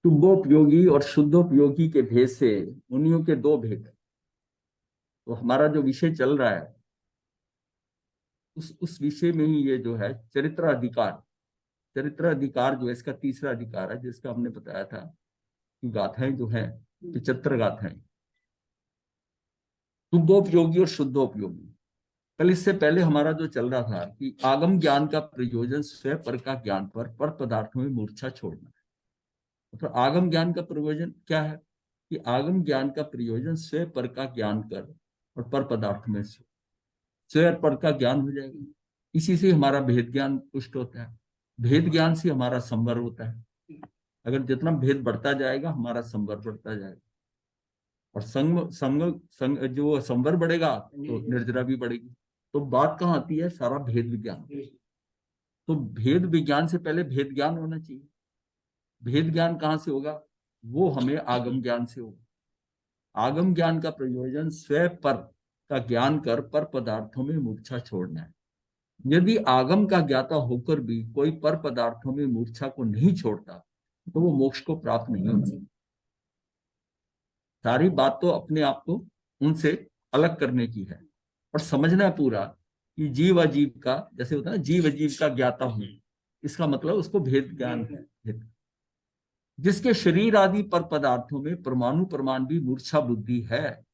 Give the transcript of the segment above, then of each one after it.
शुद्धोपयोगी और शुद्धोपयोगी के भेद से मुनियों के दो भेद हैं। तो हमारा जो विषय चल रहा है उस विषय में ही ये जो है चरित्र अधिकार जो है इसका तीसरा अधिकार है, जिसका हमने बताया था कि गाथाएं जो है 75 गाथाएं शुद्धोपयोगी और शुद्धोपयोगी। कल इससे पहले हमारा जो चल रहा था कि आगम ज्ञान का प्रयोजन स्वयं पर का ज्ञान पर पदार्थों में मूर्छा छोड़ना है। तो आगम ज्ञान का प्रयोजन क्या है कि आगम ज्ञान का प्रयोजन स्वयं पर का ज्ञान कर और पर पदार्थ में स्वयं पर का ज्ञान हो जाएगा। इसी से हमारा भेद ज्ञान पुष्ट होता है। भेद ज्ञान से हमारा संवर होता है। अगर जितना भेद बढ़ता जाएगा हमारा संवर बढ़ता जाएगा, और संग संग संग जो संवर बढ़ेगा तो निर्जरा भी बढ़ेगी। तो बात कहाँ आती है, सारा भेद विज्ञान। तो भेद विज्ञान से पहले भेद ज्ञान होना चाहिए। भेद ज्ञान कहाँ से होगा, वो हमें आगम ज्ञान से होगा। आगम ज्ञान का प्रयोजन स्वयं पर का ज्ञान कर पर पदार्थों में मूर्छा छोड़ना है। यदि आगम का ज्ञाता होकर भी कोई पर पदार्थों में मूर्छा को नहीं छोड़ता तो वो मोक्ष को प्राप्त नहीं हो सकता। सारी बात तो अपने आप को उनसे अलग करने की है और समझना पूरा कि जीव अजीव का, जैसे होता है जीव अजीव का ज्ञाता हूं, इसका मतलब उसको भेद ज्ञान है। जिसके शरीर आदि पर पदार्थों में परमाणु प्रमाण भी मूर्छा बुद्धि है,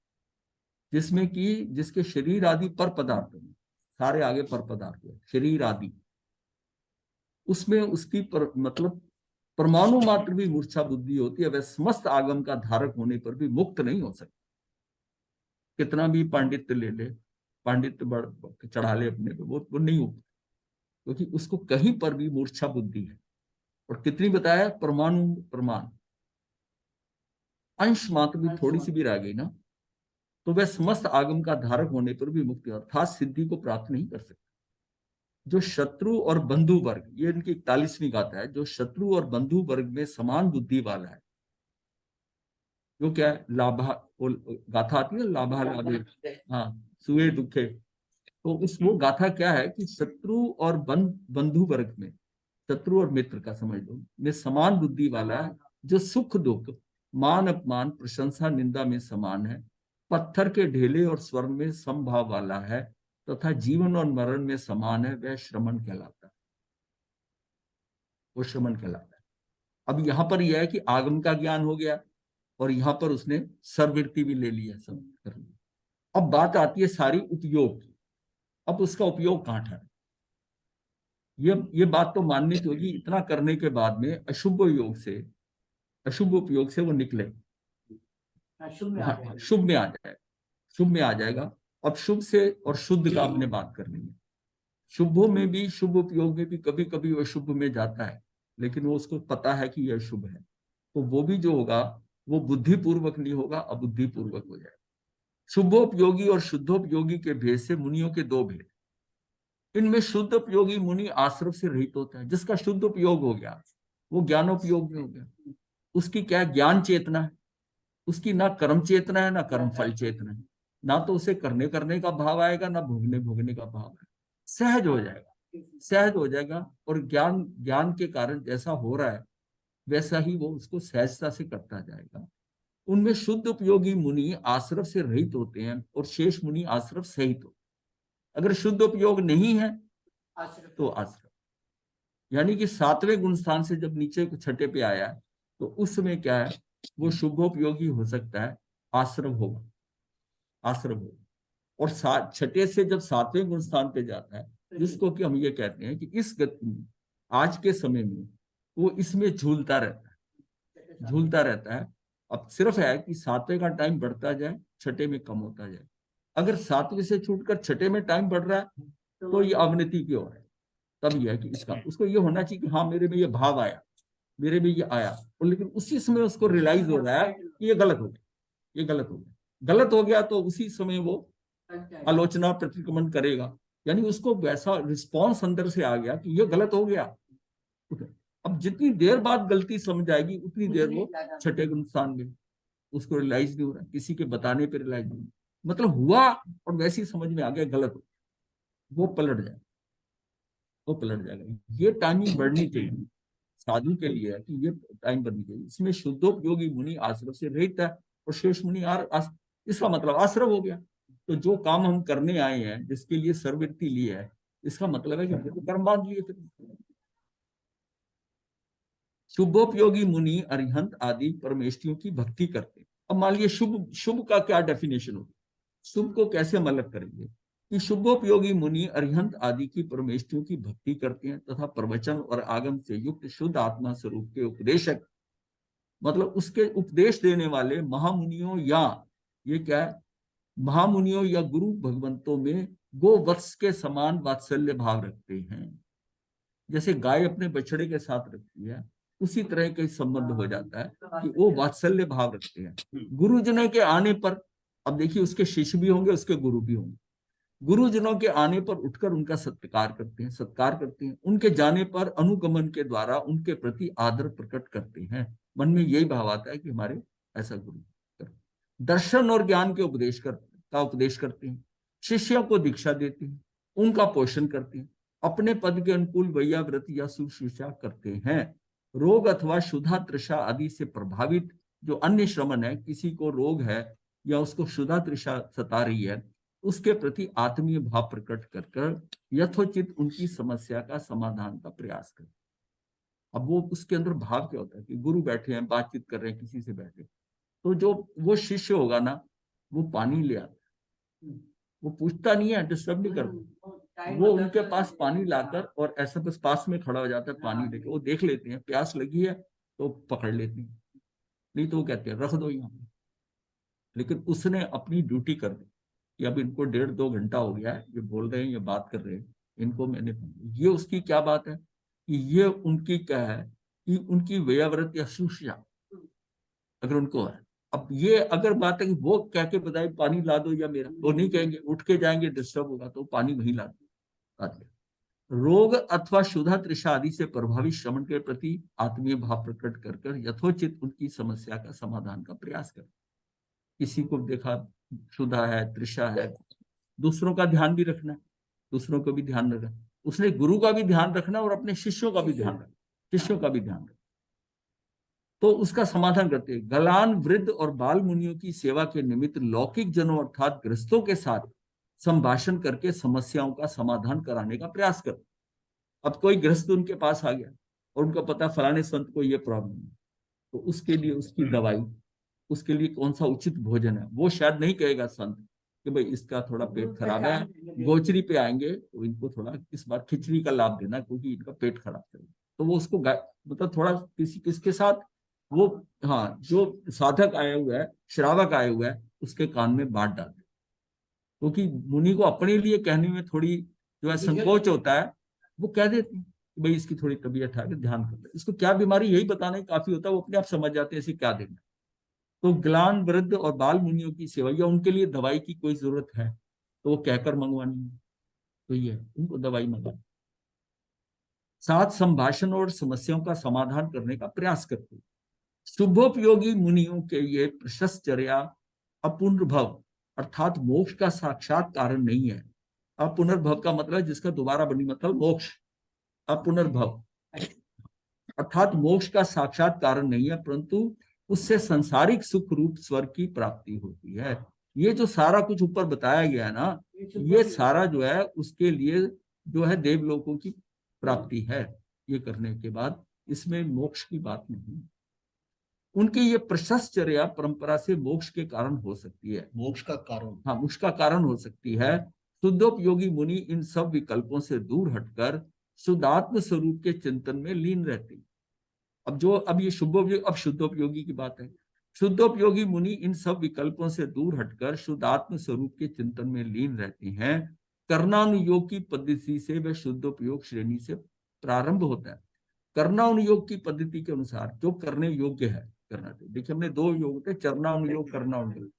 जिसमें कि जिसके शरीर आदि पर पदार्थों में, सारे आगे पर पदार्थ शरीर आदि, उसमें उसकी मतलब परमाणु मात्र भी मूर्छा बुद्धि होती है, वह समस्त आगम का धारक होने पर भी मुक्त नहीं हो सकता। कितना भी पांडित्य ले ले, पांडित्य चढ़ा ले अपने पे, वो नहीं होता, क्योंकि उसको कहीं पर भी मूर्छा बुद्धि है। और कितनी बताया, परमाणु प्रमाण, अंश मात्र भी थोड़ी सी भी रह गई ना तो वह समस्त आगम का धारक होने पर भी मुक्ति अर्थात सिद्धि को प्राप्त नहीं कर सकता। जो शत्रु और बंधु वर्ग, ये इनकी 41वीं गाथा है, जो शत्रु और बंधु वर्ग में समान बुद्धि वाला है, जो क्या है लाभा, गाथा आती है लाभा लाभे, हाँ सुए दुखे। तो उस वो गाथा क्या है कि शत्रु और बंधु वर्ग में, शत्रु और मित्र का समझ लो, में समान बुद्धि वाला है, जो सुख दुख मान अपमान प्रशंसा निंदा में समान है, पत्थर के ढेले और स्वर्ण में समभाव वाला है, तथा जीवन और मरण में समान है, वह श्रमण कहलाता है। वो श्रमण कहलाता है। अब यहां पर यह है कि आगम का ज्ञान हो गया और यहां पर उसने सर्ववृत्ति भी ले लिया, सब कर लिया। अब बात आती है सारी उपयोग की। अब उसका उपयोग कहाँ ठहरा, ये बात तो माननी की होगी। इतना करने के बाद में अशुभ योग से, अशुभ उपयोग से वो निकले, शुभ में आ जाएगा, शुभ में आ जाएगा। अब शुभ से और शुद्ध का आपने बात करनी है। शुभों में भी, शुभ उपयोग में भी कभी कभी वो शुभ में जाता है, लेकिन वो उसको पता है कि यह शुभ है, तो वो भी जो होगा वो बुद्धिपूर्वक नहीं होगा, अबुद्धिपूर्वक हो जाएगा। शुभोपयोगी और शुद्धोपयोगी के भेद से मुनियों के दो भेद। इनमें शुद्ध उपयोगी मुनि आश्रम से रहित होता है। जिसका शुद्ध उपयोग हो गया वो ज्ञानोपयोग में हो गया। उसकी क्या ज्ञान चेतना है, उसकी ना कर्म चेतना है ना कर्म फल चेतना है। ना तो उसे करने करने का भाव आएगा ना भोगने भोगने का भाव आएगा। सहज हो जाएगा, सहज हो जाएगा। और ज्ञान ज्ञान के कारण जैसा हो रहा है वैसा ही वो उसको सहजता से करता जाएगा। उनमें शुद्ध उपयोगी मुनि आश्रव से रहित होते हैं और शेष मुनि आश्रव सहित होते हैं। अगर शुद्ध उपयोग नहीं है तो आश्रव, यानी कि 7वें गुण स्थान से जब नीचे छठे पे आया तो उस समय क्या है, वो शुभोपयोगी हो सकता है, आश्रव होगा, आश्रव होगा। और छठे से जब 7वें गुण स्थान पे जाता है, जिसको कि हम ये कहते हैं कि इस गति में आज के समय में वो इसमें झूलता रहता है, झूलता रहता है। अब सिर्फ है कि 7वें का टाइम बढ़ता जाए, छठे में कम होता जाए। अगर 7वें से छूटकर छठे में टाइम बढ़ रहा है तो ये अवनति की ओर है। तब यह है कि इसका उसको ये होना चाहिए कि हाँ मेरे में ये भाव आया, मेरे में ये आया, और लेकिन उसी समय उसको रियलाइज हो रहा है कि ये गलत हो गया, ये गलत हो गया। गलत हो गया तो उसी समय वो आलोचना प्रतिक्रमण करेगा, यानी उसको वैसा रिस्पॉन्स अंदर से आ गया कि ये गलत हो गया। अब जितनी देर बाद गलती समझ आएगी उतनी देर वो छठे गुण स्थान में, उसको रियलाइज नहीं हो रहा, किसी के बताने पर रियलाइज नहीं, मतलब हुआ और वैसी समझ में आ गया गलत हो, वो पलट जाए, वो पलट जाएगा। ये टाइमिंग बढ़नी चाहिए। साधु के लिए है कि ये टाइम बननी चाहिए। इसमें शुद्धोपयोगी मुनि आश्रम से रहित है और शेष मुनि इसका मतलब आश्रम हो गया। तो जो काम हम करने आए हैं, जिसके लिए सर्ववृत्ति ली है, इसका मतलब है कि हमने तो कर्म बांध लिए फिर। शुभोपयोगी मुनि अरिहंत आदि परमेष्टियों की भक्ति करते हैं। अब मान लीजिए शुभ, शुभ का क्या डेफिनेशन होगी, शुभ को कैसे हम अलग करेंगे कि शुभोपयोगी मुनि अरिहंत आदि की परमेष्टियों की भक्ति करते हैं तथा प्रवचन और आगम से युक्त शुद्ध आत्मा स्वरूप के उपदेशक, मतलब उसके उपदेश देने वाले महामुनियों, या ये क्या है, महामुनियों या गुरु भगवंतों में गोवत्स के समान वात्सल्य भाव रखते हैं। जैसे गाय अपने बछड़े के साथ रखती है, उसी तरह का संबंध हो जाता है कि वो वात्सल्य भाव रखते हैं। गुरुजनों के आने पर, अब देखिए उसके शिष्य भी होंगे, उसके गुरु भी होंगे, गुरुजनों के आने पर उठकर उनका सत्कार करते हैं, उनके जाने पर अनुगमन के द्वारा उनके प्रति आदर प्रकट करते हैं। मन में यही भाव आता है कि हमारे ऐसा गुरु। दर्शन और ज्ञान के उपदेश करते हैं, शिष्यों को दीक्षा देते हैं, उनका पोषण करते हैं, अपने पद के अनुकूल वैयाव्रत या शुश्रूषा करते हैं। रोग अथवा क्षुधा तृषा आदि से प्रभावित जो अन्य श्रमण है, किसी को रोग है या उसको क्षुधा तृषा सता रही है, उसके प्रति आत्मीय भाव प्रकट कर यथोचित उनकी समस्या का समाधान का प्रयास करें। अब वो उसके अंदर भाव क्या होता है कि गुरु बैठे हैं, बातचीत कर रहे हैं किसी से बैठे, तो जो वो शिष्य होगा ना, वो पानी ले आता है, वो पूछता नहीं है, डिस्टर्ब नहीं करता, वो उनके पास पानी लाकर और ऐसा बस पास में खड़ा हो जाता है, पानी लेके वो देख लेते हैं प्यास लगी है तो पकड़ लेते हैं, नहीं तो वो कहते हैं रख दो यहाँ पे। लेकिन उसने अपनी ड्यूटी कर दी कि अब इनको 1.5-2 घंटा हो गया है, ये बोल रहे हैं, ये बात कर रहे हैं, इनको मैंने, ये उसकी क्या बात है कि ये उनकी क्या है कि उनकी व्यवव्रत या शुश्रूषा अगर उनको है। अब ये अगर बात है कि वो कह के बताए पानी ला दो या मेरा, वो नहीं कहेंगे, उठ के जाएंगे, डिस्टर्ब होगा, तो पानी वहीं ला दो। रोग अथवा क्षुधा तृषा आदि से प्रभावित श्रमण के प्रति आत्मीय भाव प्रकट कर यथोचित उनकी समस्या का समाधान का प्रयास करें। किसी को देखा क्षुधा है, तृषा है, दूसरों का ध्यान भी रखना है, दूसरों को भी ध्यान रखना, उसने गुरु का भी ध्यान रखना और अपने शिष्यों का भी ध्यान रखना, शिष्यों का भी ध्यान रखना, तो उसका समाधान करते हैं। गलान वृद्ध और बाल मुनियों की सेवा के निमित्त लौकिक जनों अर्थात गृहस्थों के साथ संभाषण करके समस्याओं का समाधान कराने का प्रयास कर। अब कोई गृहस्थ उनके पास आ गया और उनका पता फलाने संत को ये प्रॉब्लम है, तो उसके लिए उसकी दवाई, उसके लिए कौन सा उचित भोजन है, वो शायद नहीं कहेगा संत कि भाई इसका थोड़ा पेट खराब है, गोचरी पे आएंगे तो इनको थोड़ा इस बार खिचड़ी का लाभ देना क्योंकि इनका पेट खराब है। तो वो उसको मतलब थोड़ा किसके साथ वो, हाँ, जो साधक आया हुआ है, श्रावक आया हुआ है, उसके कान में बांट डालते, क्योंकि मुनि को अपने लिए कहने में थोड़ी जो है संकोच होता है, वो कह देते हैं कि भाई इसकी थोड़ी तबीयत है, ध्यान कर, इसको क्या बीमारी, यही बताना ही काफी होता है, वो अपने आप समझ जाते हैं इसे क्या देना। तो ग्लान वृद्ध और बाल मुनियों की सेवा या उनके लिए दवाई की कोई जरूरत है तो वो कहकर मंगवानी है, तो ये उनको दवाई मंगा, साथ संभाषण और समस्याओं का समाधान करने का प्रयास करते। शुभोपयोगी मुनियों के ये प्रशस्चर्या अपुनर्भव अर्थात मोक्ष का साक्षात कारण नहीं है। अपुनर्भव का मतलब जिसका दोबारा बनी मतलब मोक्ष, अपुनर्भव अर्थात मोक्ष का साक्षात कारण नहीं है, परंतु उससे सांसारिक सुख रूप स्वर्ग की प्राप्ति होती है। ये जो सारा कुछ ऊपर बताया गया है ना, ये सारा जो है उसके लिए जो है देवलोकों की प्राप्ति है, ये करने के बाद इसमें मोक्ष की बात नहीं। उनकी ये प्रशस्चर्या परंपरा से मोक्ष के कारण हो सकती है, मोक्ष का कारण, हाँ, मोक्ष का कारण हो सकती है। शुद्धोपयोगी मुनि इन सब विकल्पों से दूर हटकर शुद्धात्म स्वरूप के चिंतन में लीन रहते। अब ये शुद्धोपयोगी की बात है। शुद्धोपयोगी मुनि इन सब विकल्पों से दूर हटकर शुद्धात्म स्वरूप के चिंतन में लीन रहते हैं। कर्णानुयोग की पद्धति से वह शुद्धोपयोग श्रेणी से प्रारंभ होता है। कर्णानुयोग की पद्धति के अनुसार जो करने योग्य है करना चाहिए। देखिए हमने 2 योग होते, चरणानुयोग, कर्णानुयोग।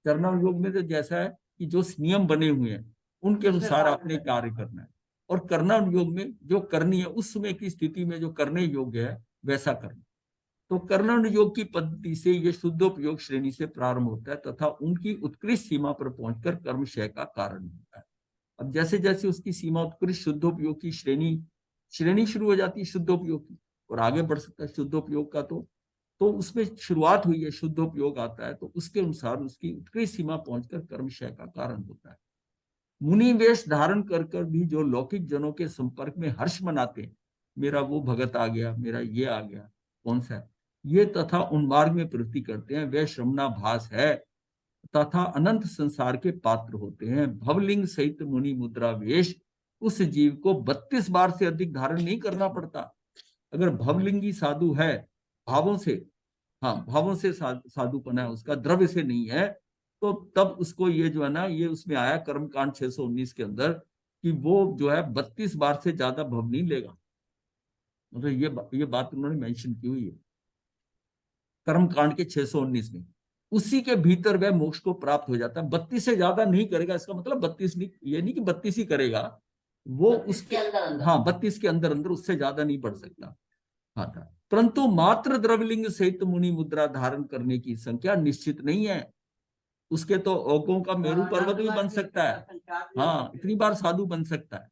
चरणानुयोग में तो जैसा है कि जो नियम बने हुए हैं उनके अनुसार आपने कार्य करना है, और कर्णानुयोग में जो करनी है उस समय की स्थिति में जो करने योग्य है वैसा करना। तो कर्णानुयोग की पद्धति से ये शुद्धोपयोग श्रेणी से प्रारंभ होता है तथा उनकी उत्कृष्ट सीमा पर पहुंचकर कर्मशय का कारण होता है। अब जैसे जैसे उसकी सीमा उत्कृष्ट शुद्धोपयोग की श्रेणी शुरू हो जाती है शुद्धोपयोग की, और आगे बढ़ सकता है शुद्धोपयोग का। तो उसमें शुरुआत हुई है, शुद्धोपयोग आता है, तो उसके अनुसार उसकी उत्कृष्ट सीमा पहुंचकर कर्मशय का कारण होता है। मुनि वेश धारण कर कर भी जो लौकिक जनों के संपर्क में हर्ष मनाते हैं, मेरा वो भगत आ गया, मेरा ये आ गया, कौन सा है, ये तथा उन्मार्ग में प्रवृत्ति करते हैं, वे श्रमणाभास है तथा अनंत संसार के पात्र होते हैं। भवलिंग सहित मुनि मुद्रा वेश उस जीव को 32 बार से अधिक धारण नहीं करना पड़ता। अगर भवलिंगी साधु है, भावों से, हाँ भावों से साधुपना है उसका, द्रव्य से नहीं है, तो तब उसको ये जो है ना, ये उसमें आया कर्मकांड 619 के अंदर कि वो जो है 32 बार से ज्यादा भव नहीं लेगा। मतलब ये बात उन्होंने मेंशन की हुई है कर्मकांड के 619 में। उसी के भीतर वह मोक्ष को प्राप्त हो जाता है। 32 से ज्यादा नहीं करेगा, इसका मतलब 32 नहीं, ये नहीं कि 32 ही करेगा, वो उसके अंदर, हाँ 32 के अंदर अंदर, उससे ज्यादा नहीं बढ़ सकता। हाँ था, परंतु मात्र द्रव्यलिंग सहित मुनि मुद्रा धारण करने की संख्या निश्चित नहीं है। उसके तो ओकों का मेरू पर्वत भी बन सकता है। हाँ, इतनी बार साधु बन सकता है।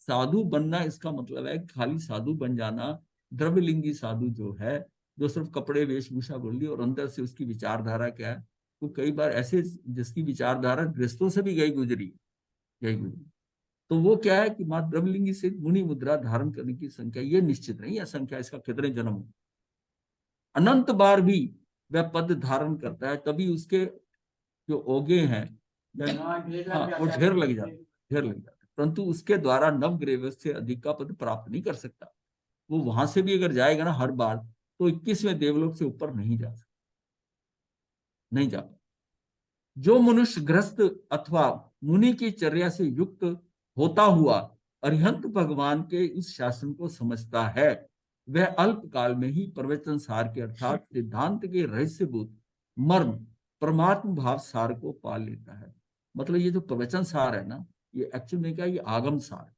साधु बनना इसका मतलब है खाली साधु बन जाना। द्रव्यलिंगी साधु जो है, जो सिर्फ कपड़े वेशभूषा बोल ली और अंदर से उसकी विचारधारा क्या है, तो कई बार ऐसे जिसकी विचारधारा गृहस्थों से भी गई गुजरी, तो वो क्या है कि मात्र द्रव्यलिंगी से मुनि मुद्रा धारण करने की संख्या ये निश्चित नहीं है, संख्या इसका कितने जन्म हो, अनंत बार भी वह पद धारण करता है, तभी उसके जो ओगे हैं, हाँ वो ढेर लग जाता, परंतु उसके द्वारा नवग्रेव से अधिक का पद प्राप्त नहीं कर सकता। वो वहां से भी अगर जाएगा ना हर बार, तो 21वें देवलोक से ऊपर नहीं जा सकता, नहीं जा पाता। जो मनुष्य ग्रस्त अथवा मुनि की चर्या से युक्त होता हुआ अरिहंत भगवान के इस शासन को समझता है, वह अल्प काल में ही प्रवचन सार के अर्थात सिद्धांत के रहस्यभूत मर्म परमात्म भाव सार को पा लेता है। मतलब ये जो प्रवचन सार है ना, ये एक्चुअल में क्या, ये आगम सार,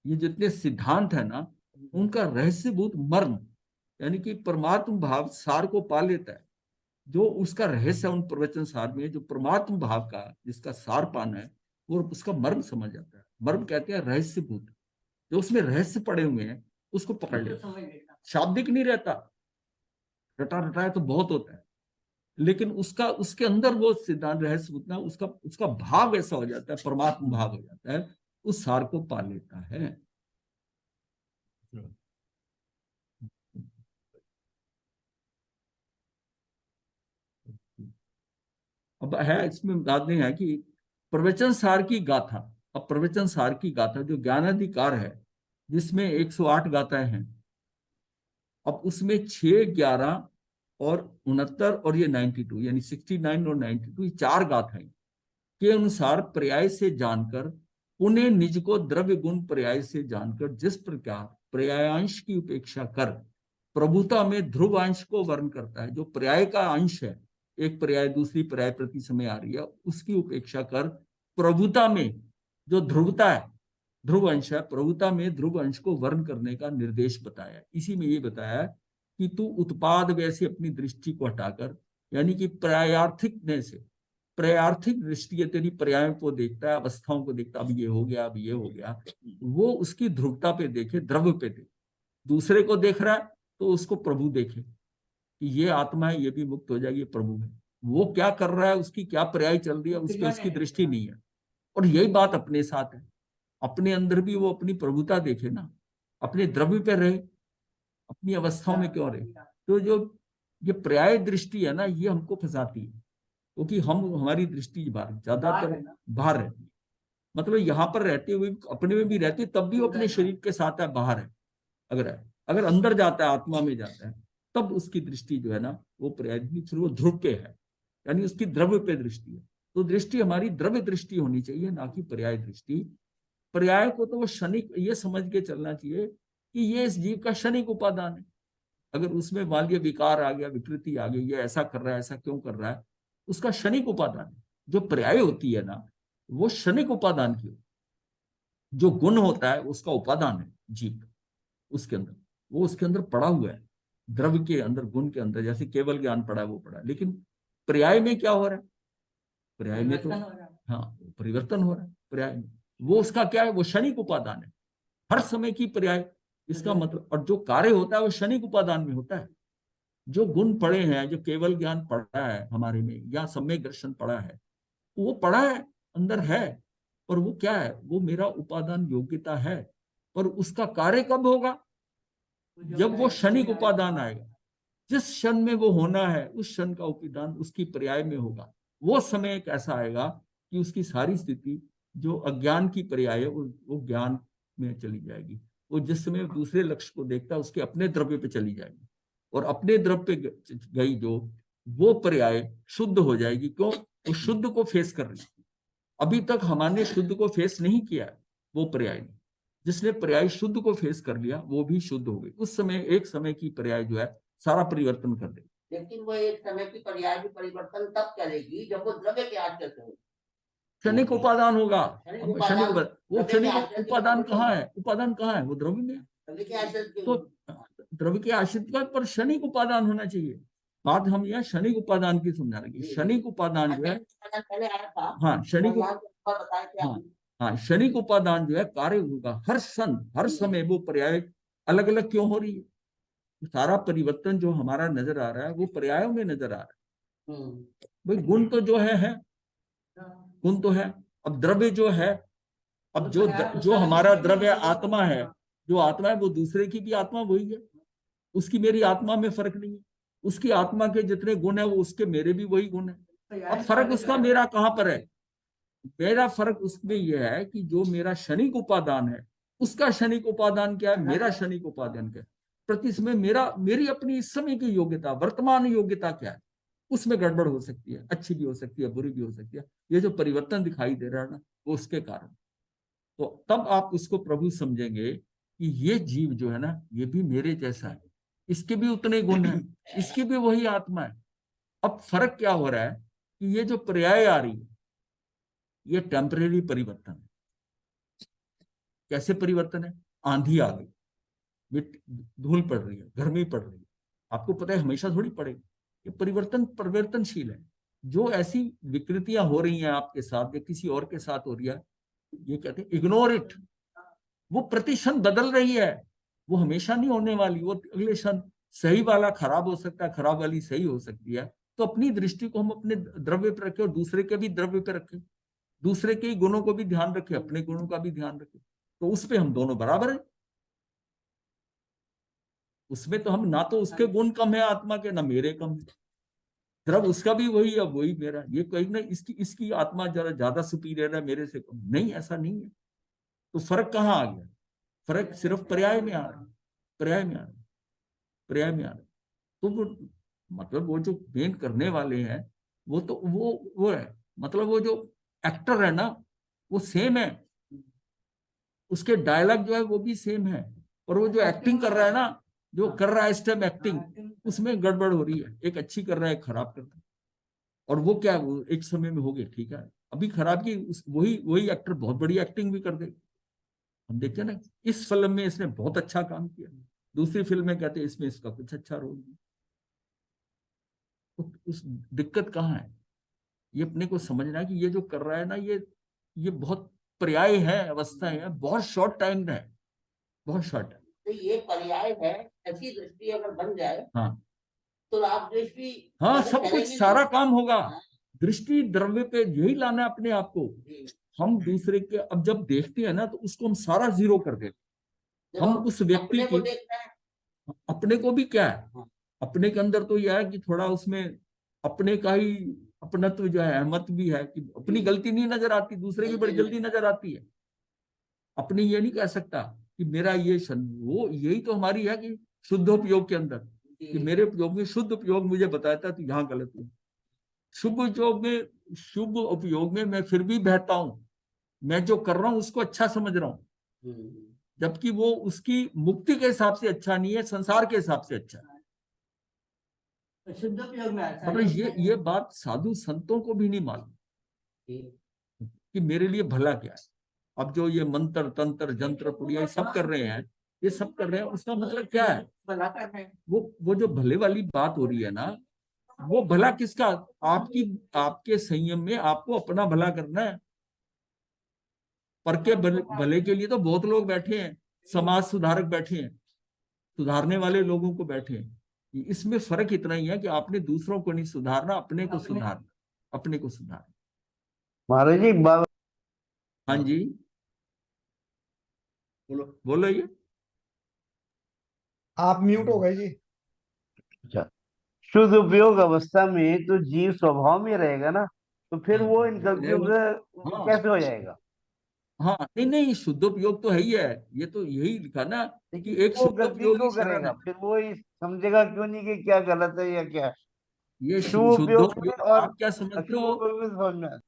ये जितने सिद्धांत है ना, उनका रहस्यभूत मर्म यानी कि परमात्म भाव सार को पा लेता है। जो उसका रहस्य उन प्रवचन सार में, जो परमात्म भाव का जिसका सार पाना है, वो उसका मर्म समझ जाता है। मर्म कहते हैं रहस्यभूत, जो उसमें रहस्य पड़े हुए हैं उसको पकड़ लेता है। शाब्दिक नहीं रहता, रटा रटाया तो बहुत होता है, लेकिन उसका उसके अंदर वो सिद्धांत रहस्य उतना उसका उसका भाव ऐसा हो जाता है, परमात्मा भाव हो जाता है, उस सार को पा लेता है। अब है इसमें बात नहीं है कि प्रवचन सार की गाथा, अब प्रवचन सार की गाथा जो ज्ञानाधिकार है, जिसमें 108 गाथाएं हैं, अब उसमें 6, 11 और 69 और ये 92 यानी 69 और 92, ये 4 गाथाएं के अनुसार पर्याय से जानकर उन्हें निज को द्रव्य गुण पर्याय से जानकर जिस प्रकार पर्यायांश की उपेक्षा कर प्रभुता में ध्रुव अंश को वर्ण करता है, जो पर्याय का अंश है, एक पर्याय दूसरी पर्याय प्रति समय आ रही है, उसकी उपेक्षा कर प्रभुता में जो ध्रुवता है, ध्रुव अंश है, प्रभुता में ध्रुव अंश को वर्ण करने का निर्देश बताया। इसी में ये बताया कि तू उत्पाद वैसे अपनी दृष्टि को हटाकर, यानी कि पर्यायार्थिक से, पर्यार्थिक दृष्टि है तेरी, पर्यायों को देखता है, अवस्थाओं को देखता, अब ये हो गया, अब ये हो गया, वो उसकी ध्रुवता पे देखे, द्रव्य पे देखे। दूसरे को देख रहा है तो उसको प्रभु देखे कि ये आत्मा है, ये भी मुक्त हो जाएगी, ये प्रभु है। वो क्या कर रहा है, उसकी क्या पर्याय चल रही है, उस पर उसकी दृष्टि नहीं है। और यही बात अपने साथ है, अपने अंदर भी वो अपनी प्रभुता देखे ना, अपने द्रव्य पे रहे, अपनी अवस्थाओं में क्यों रहे। तो जो ये पर्याय दृष्टि है ना, ये हमको फंसाती है, क्योंकि हम हमारी दृष्टि बाहर ज्यादातर बाहर रहती है। मतलब यहाँ पर रहते हुए अपने में भी रहती है, तब भी वो अपने शरीर के साथ है, बाहर है। अगर है, अगर अंदर जाता है, आत्मा में जाता है, तब उसकी दृष्टि जो है ना, वो पर्याय फिर वो ध्रुव पे है, यानी उसकी द्रव्य पे दृष्टि है। तो दृष्टि हमारी द्रव्य दृष्टि होनी चाहिए, ना कि पर्याय दृष्टि। पर्याय को तो वो क्षणिक ये समझ के चलना चाहिए कि ये इस जीव का क्षणिक उपादान है। अगर उसमें मान लिया विकार आ गया, विकृति आ गई, ये ऐसा कर रहा है, ऐसा क्यों कर रहा है, उसका क्षणिक उपादान है। जो पर्याय होती है ना, वो क्षणिक उपादान की, जो गुण होता है उसका उपादान है जीव, उसके अंदर, वो उसके अंदर पड़ा हुआ है, द्रव्य के अंदर, गुण के अंदर, जैसे केवल ज्ञान पड़ा है वो पड़ा है। लेकिन पर्याय में क्या हो रहा है, पर्याय में तो हाँ परिवर्तन हो रहा है पर्याय में, वो उसका क्या है, वो क्षणिक उपादान है, हर समय की पर्याय। इसका मतलब, और जो कार्य होता है वो क्षणिक उपादान में होता है। जो गुण पड़े हैं, जो केवल ज्ञान पड़ा है हमारे में, या सम्यक दर्शन पड़ा है, वो पड़ा है, अंदर है, और वो क्या है, वो मेरा उपादान योग्यता है। पर उसका कार्य कब होगा? जब वो क्षणिक उपादान आएगा। जिस क्षण में वो होना है, उस क्षण का उपादान उसकी पर्याय में होगा। वो समय एक ऐसा आएगा कि उसकी सारी स्थिति जो अज्ञान की पर्याय है, वो ज्ञान में चली जाएगी। वो जिस समय दूसरे लक्ष्य को देखता है, उसके अपने द्रव्य पे चली जाएगी, और अपने द्रव्य पे गई जो, वो पर्याय शुद्ध हो जाएगी। क्यों? वो शुद्ध को फेस कर रही है। अभी तक हमारे शुद्ध को फेस नहीं किया है, वो पर्याय नहीं। जिसने पर्याय शुद्ध को फेस कर लिया, वो भी शुद्ध हो गई। उस समय एक समय की पर्याय जो है सारा परिवर्तन कर देगी। लेकिन वो एक समय की पर्याय भी परिवर्तन तब करेगी जब वो द्रव्य के आश्रय से हो। क्षणिक उपादान होगा। क्षणिक वो उपादान क्षणिक द्रव्य के उपादान आश्रय कहाँ है? उपादान कहाँ है? वो द्रव्य में है। द्रव्य के आश्रय से तो द्रव्य के आश्रित का, पर क्षणिक उपादान होना चाहिए। बात हम यहाँ क्षणिक उपादान की समझा रहे हैं। क्षणिक उपादान जो है, पहले आया था, हाँ क्षणिक, बताया कि हाँ हाँ, क्षणिक उपादान जो है कार्य होगा हर क्षण, हर समय। वो पर्याय अलग अलग क्यों हो रही है? सारा परिवर्तन जो हमारा नजर आ रहा है, वो पर्यायों में नजर आ रहा है। भाई गुण तो जो है, गुण तो है। अब द्रव्य जो है, अब जो हमारा द्रव्य आत्मा है, जो आत्मा है, वो दूसरे की भी आत्मा वही है। उसकी मेरी आत्मा में फर्क नहीं है। उसकी आत्मा के जितने गुण है, वो उसके मेरे भी वही गुण है। अब फर्क उसका मेरा कहां पर है? मेरा फर्क उसमें यह है कि जो मेरा क्षणिक उपादान है, उसका क्षणिक उपादान क्या है, मेरा क्षणिक उपादान क्या है। प्रति समय मेरी अपनी इस समय की योग्यता, वर्तमान योग्यता क्या है, उसमें गड़बड़ हो सकती है, अच्छी भी हो सकती है, बुरी भी हो सकती है। ये जो परिवर्तन दिखाई दे रहा है ना, वो उसके कारण। तो तब आप उसको प्रभु समझेंगे कि ये जीव जो है ना, ये भी मेरे जैसा है, इसके भी उतने गुण हैं, इसकी भी वही आत्मा है। अब फर्क क्या हो रहा है कि ये जो पर्याय आ रही है, ये टेम्परेरी परिवर्तन है। कैसे परिवर्तन है? आंधी आ गई, धूल पड़ रही है, गर्मी पड़ रही है, आपको पता है हमेशा थोड़ी पड़ेगी। ये परिवर्तन परिवर्तनशील है। जो ऐसी विकृतियां हो रही हैं आपके साथ या किसी और के साथ हो रही है, ये कहते हैं इग्नोर इट। वो प्रति क्षण बदल रही है, वो हमेशा नहीं होने वाली। वो अगले क्षण सही वाला खराब हो सकता है, खराब वाली सही हो सकती है। तो अपनी दृष्टि को हम अपने द्रव्य पर रखें और दूसरे के भी द्रव्य पर रखें, दूसरे के गुणों को भी ध्यान रखें, अपने गुणों का भी ध्यान रखें। तो उस पे हम दोनों बराबर है। उसमें तो हम ना तो उसके गुण कम है आत्मा के, ना मेरे कम है। द्रव उसका भी वही है, वही मेरा। ये कहीं ना इसकी इसकी आत्मा जरा ज्यादा सुपीरियर है मेरे से कम, नहीं, ऐसा नहीं है। तो फर्क कहाँ आ गया? फर्क सिर्फ पर्याय में आ रहा है, पर्याय में आ रहा है, पर्याय में आ रहा है। तो वो मतलब वो जो मेन करने वाले हैं, वो तो वो है, मतलब वो जो एक्टर है ना, वो सेम है। उसके डायलॉग जो है वो भी सेम है। और वो जो एक्टिंग कर रहा है ना, जो कर रहा है इस टाइम एक्टिंग, उसमें गड़बड़ हो रही है। एक अच्छी कर रहा है, एक खराब कर रहा है। और वो क्या, वो एक समय में हो गए, ठीक है। अभी खराब की वही वही एक्टर बहुत बड़ी एक्टिंग भी कर दे। हम देखते हैं ना, इस फिल्म में इसने बहुत अच्छा काम किया, दूसरी फिल्म में कहते हैं इसमें इसका कुछ अच्छा रोल नहीं। तो उस दिक्कत कहाँ है? ये अपने को समझना है कि ये जो कर रहा है ना, ये बहुत पर्याय है, अवस्था है, बहुत शॉर्ट टाइम है, बहुत शॉर्ट है। तो ये पर्याय है, ऐसी दृष्टि अगर बन जाए, हाँ तो आप दृष्टि, हाँ, सब कुछ सारा काम होगा। दृष्टि द्रव्य पे यही लाना है अपने आप को। हम दूसरे के अब जब देखते हैं ना, तो उसको हम सारा जीरो कर देते। हम उस व्यक्ति की, अपने को भी क्या है, अपने के अंदर तो यह है कि थोड़ा उसमें अपने का ही अपनत्व जो है, अहमत भी है कि अपनी गलती नहीं नजर आती, दूसरे की बड़ी जल्दी नजर आती है। अपनी ये नहीं कह सकता कि मेरा ये वो यही तो हमारी है कि शुद्धोपयोग के अंदर, कि मेरे उपयोग में शुद्ध उपयोग मुझे बताता तो यहाँ गलत है। शुभ उपयोग में, शुभ उपयोग में मैं फिर भी बहता हूं। मैं जो कर रहा हूं उसको अच्छा समझ रहा हूं, जबकि वो उसकी मुक्ति के हिसाब से अच्छा नहीं है, संसार के हिसाब से अच्छा है। शुद्ध उपयोग में ऐसा मतलब ये बात साधु संतों को भी नहीं मालूम कि मेरे लिए भला क्या है। अब जो ये मंत्र तंत्र जंत्र पुड़िया सब कर रहे हैं, ये सब कर रहे हैं, उसका मतलब क्या है? भला कर रहे हैं। वो जो भले वाली बात हो रही है ना, वो भला किसका? आपकी, आपके संयम में आपको अपना भला करना है। पर के भले के लिए तो बहुत लोग बैठे हैं, समाज सुधारक बैठे हैं, सुधारने वाले लोगों को बैठे हैं। इसमें फर्क इतना ही है कि आपने दूसरों को नहीं सुधारना, अपने को सुधारना, अपने को सुधारना। महाराज जी एक बात, हाँ जी, बोलो बोलो ये। आप म्यूट हो गए जी। अच्छा, शुद्ध उपयोग अवस्था में तो जीव स्वभाव में रहेगा ना, तो फिर वो इन गलतियों से हाँ कैसे हो जाएगा? हाँ, नहीं नहीं, शुद्धोपयोग तो है ही है, ये तो यही लिखा ना कि लेकिन एक वो गलती शुद्धोपयोगी क्यों शरण करेगा? है। फिर वो समझेगा क्यों नहीं कि क्या गलत है या क्या? ये शुभ उपयोग में शुद्धोपयोग और आप क्या समझते अशुभ हो? उपयोग में समझ में आता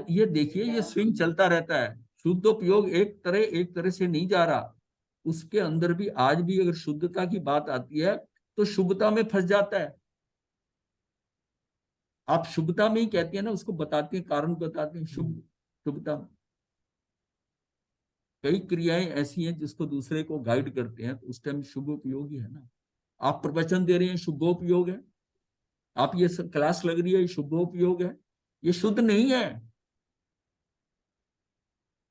ये देखिए, ये स्विंग चलता रहता है। शुद्धोपयोग एक तरह से नहीं जा रहा, उसके अंदर भी आज भी अगर शुद्धता की बात आती है तो शुभता में फंस जाता है। आप शुभता में ही कहते हैं ना, उसको बताते हैं, कारण बताते हैं शुभ, शुभता में कई क्रियाएं ऐसी हैं जिसको दूसरे को गाइड करते हैं, तो उस टाइम शुभोपयोगी है ना। आप प्रवचन दे रहे हैं, शुभोपयोग है। आप ये सब क्लास लग रही है, ये शुभोपयोग है। ये शुद्ध नहीं है,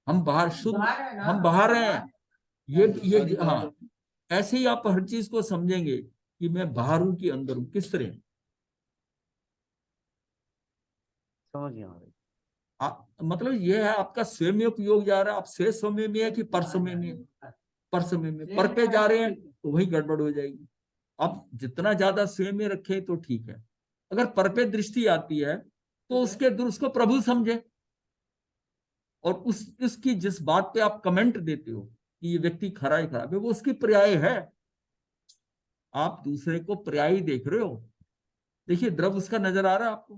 हम बाहर शुद्ध, हम बाहर हैं। ये हाँ, ऐसे ही आप हर चीज को समझेंगे कि मैं बाहर हूं कि अंदर हूं, किस तरह। समझ गया महाराज। मतलब ये है आपका स्वयं उपयोग जा रहा है, आप से समय में है कि पर समय में है? पर समय में, पर पे जा रहे हैं तो वही गड़बड़ हो जाएगी। आप जितना ज्यादा स्वयं में रखे तो ठीक है, अगर पर पे दृष्टि आती है तो उसको प्रभु समझे, और उसकी जिस बात पे आप कमेंट देते हो कि ये व्यक्ति खरा है खराब है, वो उसकी पर्याय है। आप दूसरे को पर्याय देख रहे हो। देखिए द्रव उसका नजर आ रहा है आपको,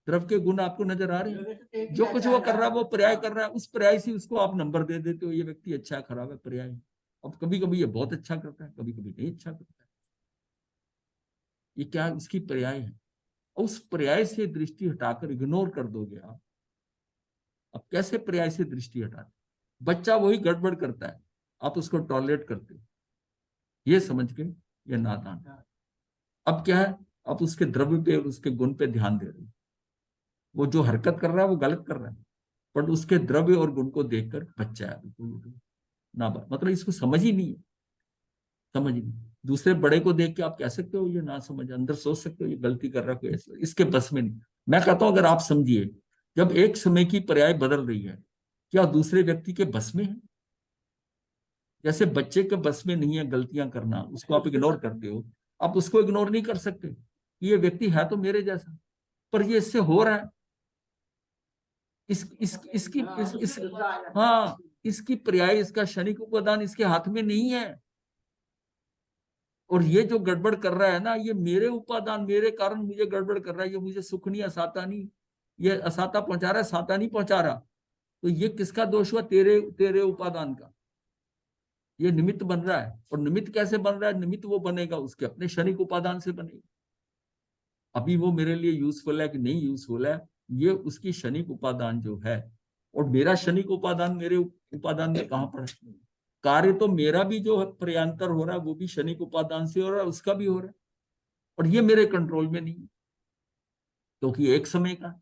द्रव के गुण आपको नजर आ रहे हैं, जो कुछ वो कर रहा है वो पर्याय कर रहा है, उस पर्याय से उसको आप नंबर दे देते हो, ये व्यक्ति अच्छा है खराब है, पर्याय। अब कभी कभी ये बहुत अच्छा करता है, कभी कभी नहीं अच्छा करता है, ये क्या है? उसकी पर्याय है। और उस पर्याय से दृष्टि हटाकर इग्नोर कर दोगे आप। अब कैसे पर्याय से दृष्टि हटाते? बच्चा वही गड़बड़ करता है, आप उसको टॉलरेट करते हो, ये समझ के ये नादान। अब क्या है, आप उसके द्रव्य पे और उसके गुण पे ध्यान दे रहे हो। वो जो हरकत कर रहा है वो गलत कर रहा है, पर उसके द्रव्य और गुण को देखकर बच्चा है बिल्कुल ना, मतलब इसको समझ ही नहीं है, समझ ही नहीं। दूसरे बड़े को देख के आप कह सकते हो ये ना समझ, अंदर सोच सकते हो ये गलती कर रहा है कोई, ऐसा इसके बस में नहीं। मैं कहता हूं अगर आप समझिए, जब एक समय की पर्याय बदल रही है, क्या दूसरे व्यक्ति के बस में है? जैसे बच्चे के बस में नहीं है गलतियां करना, उसको आप इग्नोर करते हो, आप उसको इग्नोर नहीं कर सकते। ये व्यक्ति है तो मेरे जैसा, पर ये इससे हो रहा है, हाँ, इसकी पर्याय, इसका क्षणिक उपादान इसके हाथ में नहीं है। और ये जो गड़बड़ कर रहा है ना, ये मेरे उपादान, मेरे कारण मुझे गड़बड़ कर रहा है, ये मुझे सुख नहीं असाता नहीं, ये असाता पहुंचा रहा है, साता नहीं पहुंचा रहा। तो ये किसका दोष हुआ? तेरे तेरे उपादान का। ये निमित्त बन रहा है, और निमित्त कैसे बन रहा है? निमित्त वो बनेगा उसके अपने क्षणिक उपादान से बनेगा। अभी वो मेरे लिए यूजफुल है कि नहीं यूजफुल है, ये उसकी क्षणिक उपादान जो है। और मेरा क्षणिक उपादान मेरे उपादान में कहां पर है? कार्य तो मेरा भी जो प्रयांतर हो रहा है वो भी क्षणिक उपादान से हो रहा है, उसका भी हो रहा है, और ये मेरे कंट्रोल में नहीं, क्योंकि एक समय का,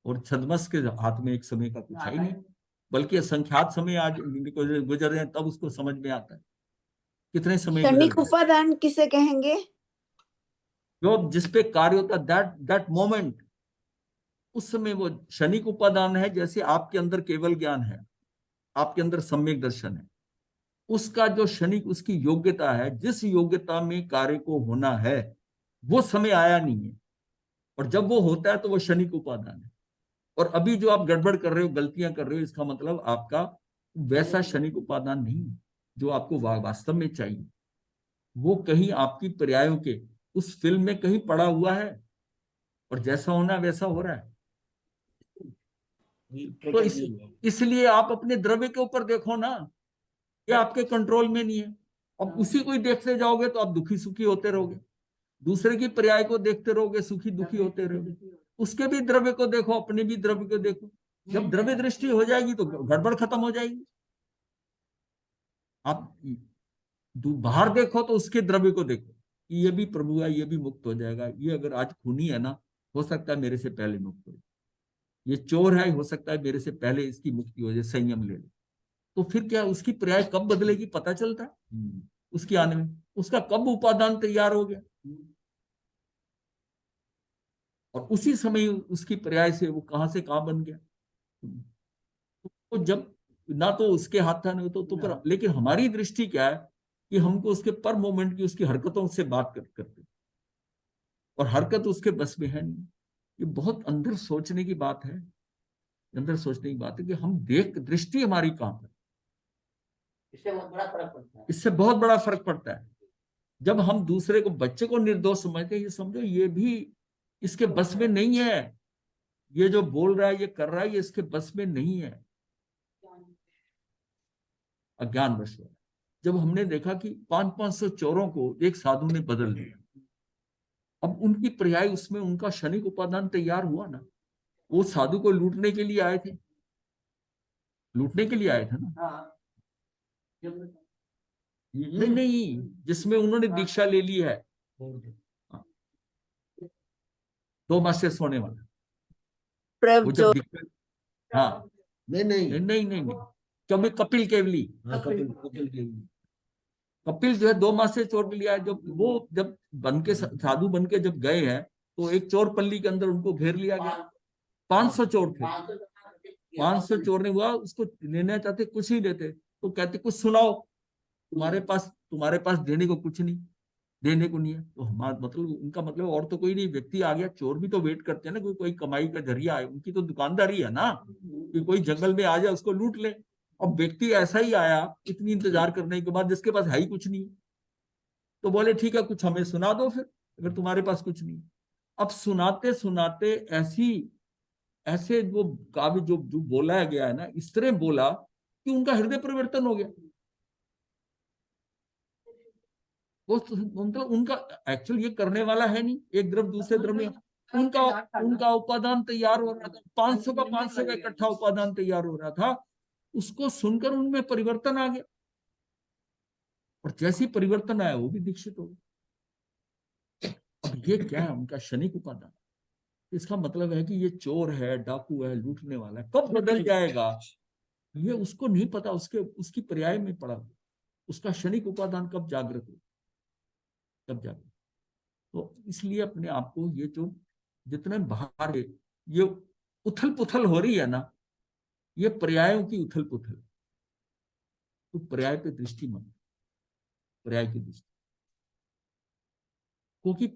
और छद्मस के हाथ में एक समय का कुछ है ही नहीं, बल्कि असंख्यात समय आज गुजर रहे हैं, तब उसको समझ में आता है कितने समय गुजर क्षणिक गए। उपादान किसे कहेंगे? जो जिसपे कार्य होता है, दैट मोमेंट, उस समय वो क्षणिक उपादान है। जैसे आपके अंदर केवल ज्ञान है, आपके अंदर सम्यक दर्शन है, उसका जो क्षणिक उसकी योग्यता है, जिस योग्यता में कार्य को होना है वो समय आया नहीं है, और जब वो होता है तो वो क्षणिक उपादान है। और अभी जो आप गड़बड़ कर रहे हो, गलतियां कर रहे हो, इसका मतलब आपका वैसा क्षणिक उपादान नहीं है जो आपको वास्तव में चाहिए। वो कहीं आपकी पर्यायों के उस फिल्म में कहीं पड़ा हुआ है, और जैसा होना है वैसा हो रहा है। तो इसलिए आप अपने द्रव्य के ऊपर देखो ना, ये आपके कंट्रोल में नहीं है। अब उसी को ही देखते जाओगे तो आप दुखी सुखी होते रहोगे, दूसरे की पर्याय को देखते रहोगे, सुखी दुखी होते रहोगे। उसके भी द्रव्य को देखो, अपने भी द्रव्य को देखो। जब द्रव्य दृष्टि हो जाएगी तो गड़बड़ खत्म हो जाएगी। आप बाहर देखो तो उसके द्रव्य को देखो कि ये भी प्रभु है, ये भी मुक्त हो जाएगा। ये अगर आज खूनी है ना, हो सकता है मेरे से पहले मुक्त हो। ये चोर है, हो सकता है मेरे से पहले इसकी मुक्ति हो जाए, संयम ले लो। तो फिर क्या उसकी पर्याय कब बदलेगी पता चलता है उसकी आने में, उसका कब उपादान तैयार हो गया, और उसी समय उसकी पर्याय से वो कहां से कहां बन गया। तो जब ना तो उसके हाथ था नहीं तो पर, लेकिन हमारी दृष्टि क्या है कि हमको उसके पर मोमेंट की उसकी हरकतों से बात करते, और हरकत उसके बस में है नहीं। ये बहुत अंदर सोचने की बात है, अंदर सोचने की बात है कि हम दृष्टि हमारी कहां पर, इससे बहुत बड़ा फर्क पड़ता है। इससे बहुत बड़ा फर्क पड़ता है। जब हम दूसरे को, बच्चे को निर्दोष समझते हैं, ये समझो ये भी इसके बस में नहीं है, ये जो बोल रहा है ये कर रहा है ये इसके बस में नहीं है, अज्ञान वश हो। जब हमने देखा कि 500-500 चोरों को एक साधु ने बदल दिया, अब उनकी पर्याय उसमें उनका क्षणिक उपादान तैयार हुआ ना, वो साधु को लूटने के लिए आए थे, लूटने के लिए आए थे ना। हाँ, नहीं नहीं, जिसमें उन्होंने दीक्षा ले ली है, हाँ, 2 मास से सोने वाला, प्रभ वो जो जब दीक्षा, हाँ नहीं नहीं नहीं नहीं नहीं, नहीं। कभी कपिल केवली, हाँ, कपिल केवली। कपिल जो है 2 मास से चोर के लिए आया, जब वो जब बन के साधु बन के जब गए हैं, तो एक चोर पल्ली के अंदर उनको घेर लिया गया, 500 चोर थे, 500 चोर ने हुआ उसको लेना चाहते, कुछ नहीं देते, तो कहते कुछ सुनाओ, तुम्हारे पास देने को कुछ नहीं, देने को नहीं है। तो हमारा मतलब, उनका मतलब और तो कोई नहीं, व्यक्ति आ गया, चोर भी तो वेट करते हैं ना, कोई कमाई का जरिया है, उनकी तो दुकानदारी है ना, कि कोई जंगल में आ जाए उसको लूट ले। अब व्यक्ति ऐसा ही आया इतनी इंतजार करने के बाद, जिसके पास है ही कुछ नहीं, तो बोले ठीक है कुछ हमें सुना दो फिर, अगर तुम्हारे पास कुछ नहीं। अब सुनाते सुनाते ऐसे वो काव्य जो बोला गया है ना, इस तरह बोला कि उनका हृदय परिवर्तन हो गया। वो मतलब उनका एक्चुअल ये करने वाला है नहीं, एक द्रव दूसरे द्रव में उनका उनका उपादान तैयार हो रहा था, 500 का इकट्ठा उपादान तैयार हो रहा था, उसको सुनकर उनमें परिवर्तन आ गया, और जैसी परिवर्तन आया वो भी दीक्षित हो गया। अब ये क्या है, उनका क्षणिक उपादान। इसका मतलब है कि ये चोर है, डाकू है, लूटने वाला है, कब बदल जाएगा ये उसको नहीं पता, उसकी पर्याय में पड़ा, उसका क्षणिक उपादान कब जागृत हो, तब जागृत। तो इसलिए अपने आप को, ये जो जितने बाहर है, ये उथल पुथल हो रही है ना, ये पर्यायों की उथल पुथल, तो पर्याय पे दृष्टि मत, पर्याय की दृष्टि, क्योंकि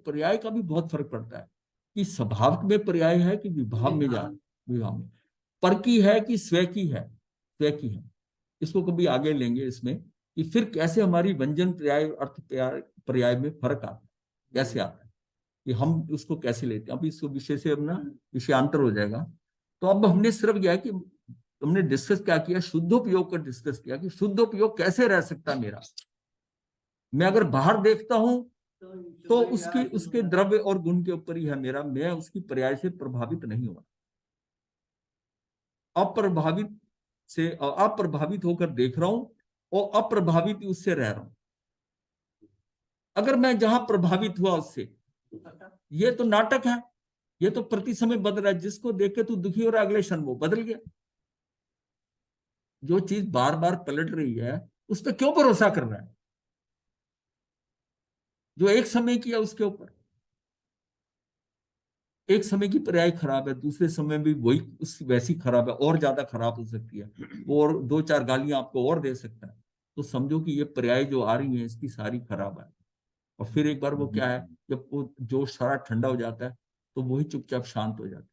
पर्याय का भी बहुत फर्क पड़ता है, कि स्वभाव में पर्याय है कि विभाव में विभाव में, पर की है कि स्वयं की है, स्वयं की है। इसको कभी आगे लेंगे इसमें, कि फिर कैसे हमारी व्यंजन पर्याय अर्थ पर्याय में फर्क आता है, कैसे आता है, कि हम उसको कैसे लेते हैं। अब इस विषय से अपना विषयांतर हो जाएगा। तो अब हमने सिर्फ क्या है कि हमने डिस्कस क्या किया, शुद्धोपयोग का डिस्कस किया, कि शुद्धोपयोग कैसे रह सकता है मेरा। मैं अगर बाहर देखता हूं तो उसके द्रव्य और गुण के ऊपर ही है मेरा, मैं उसकी पर्याय से प्रभावित नहीं हुआ, अप्रभावित होकर देख रहा हूं, और अप्रभावित उससे रह रहा हूं। अगर मैं जहां प्रभावित हुआ उससे, ये तो नाटक है, ये तो प्रति समय बदल रहा है, जिसको देख के तू दुखी हो रहा है अगले क्षण वो बदल गया। जो चीज बार बार पलट रही है उस पर क्यों भरोसा कर रहा है, जो एक समय किया उसके ऊपर। एक समय की पर्याय खराब है, दूसरे समय भी वही उस वैसी खराब है, और ज्यादा खराब हो सकती है, और 2-4 गालियां आपको और दे सकता है। तो समझो कि ये पर्याय जो आ रही है इसकी सारी खराब है। और फिर एक बार वो क्या है, जब वो जोश सारा ठंडा हो जाता है तो वही चुपचाप शांत हो जाता है।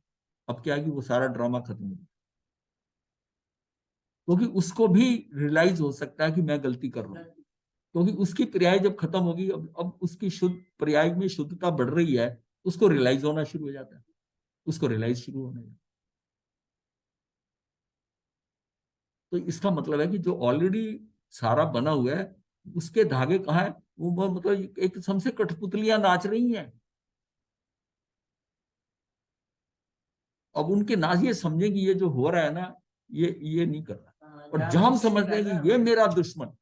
अब क्या है कि वो सारा ड्रामा खत्म हो गया, क्योंकि उसको भी रियलाइज हो सकता है कि मैं गलती कर रहा हूँ, क्योंकि उसकी पर्याय जब खत्म होगी, अब उसकी शुद्ध पर्याय में शुद्धता बढ़ रही है, उसको रियलाइज होना शुरू हो जाता है, उसको रियलाइज शुरू होने लगता है। तो इसका मतलब है कि जो ऑलरेडी सारा बना हुआ है उसके धागे कहाँ है, वो मतलब एक किस्म से कठपुतलियां नाच रही हैं। अब उनके नाच ये समझे कि ये जो हो रहा है ना, ये नहीं कर रहा, और जब हम समझते हैं कि ये मेरा दुश्मन,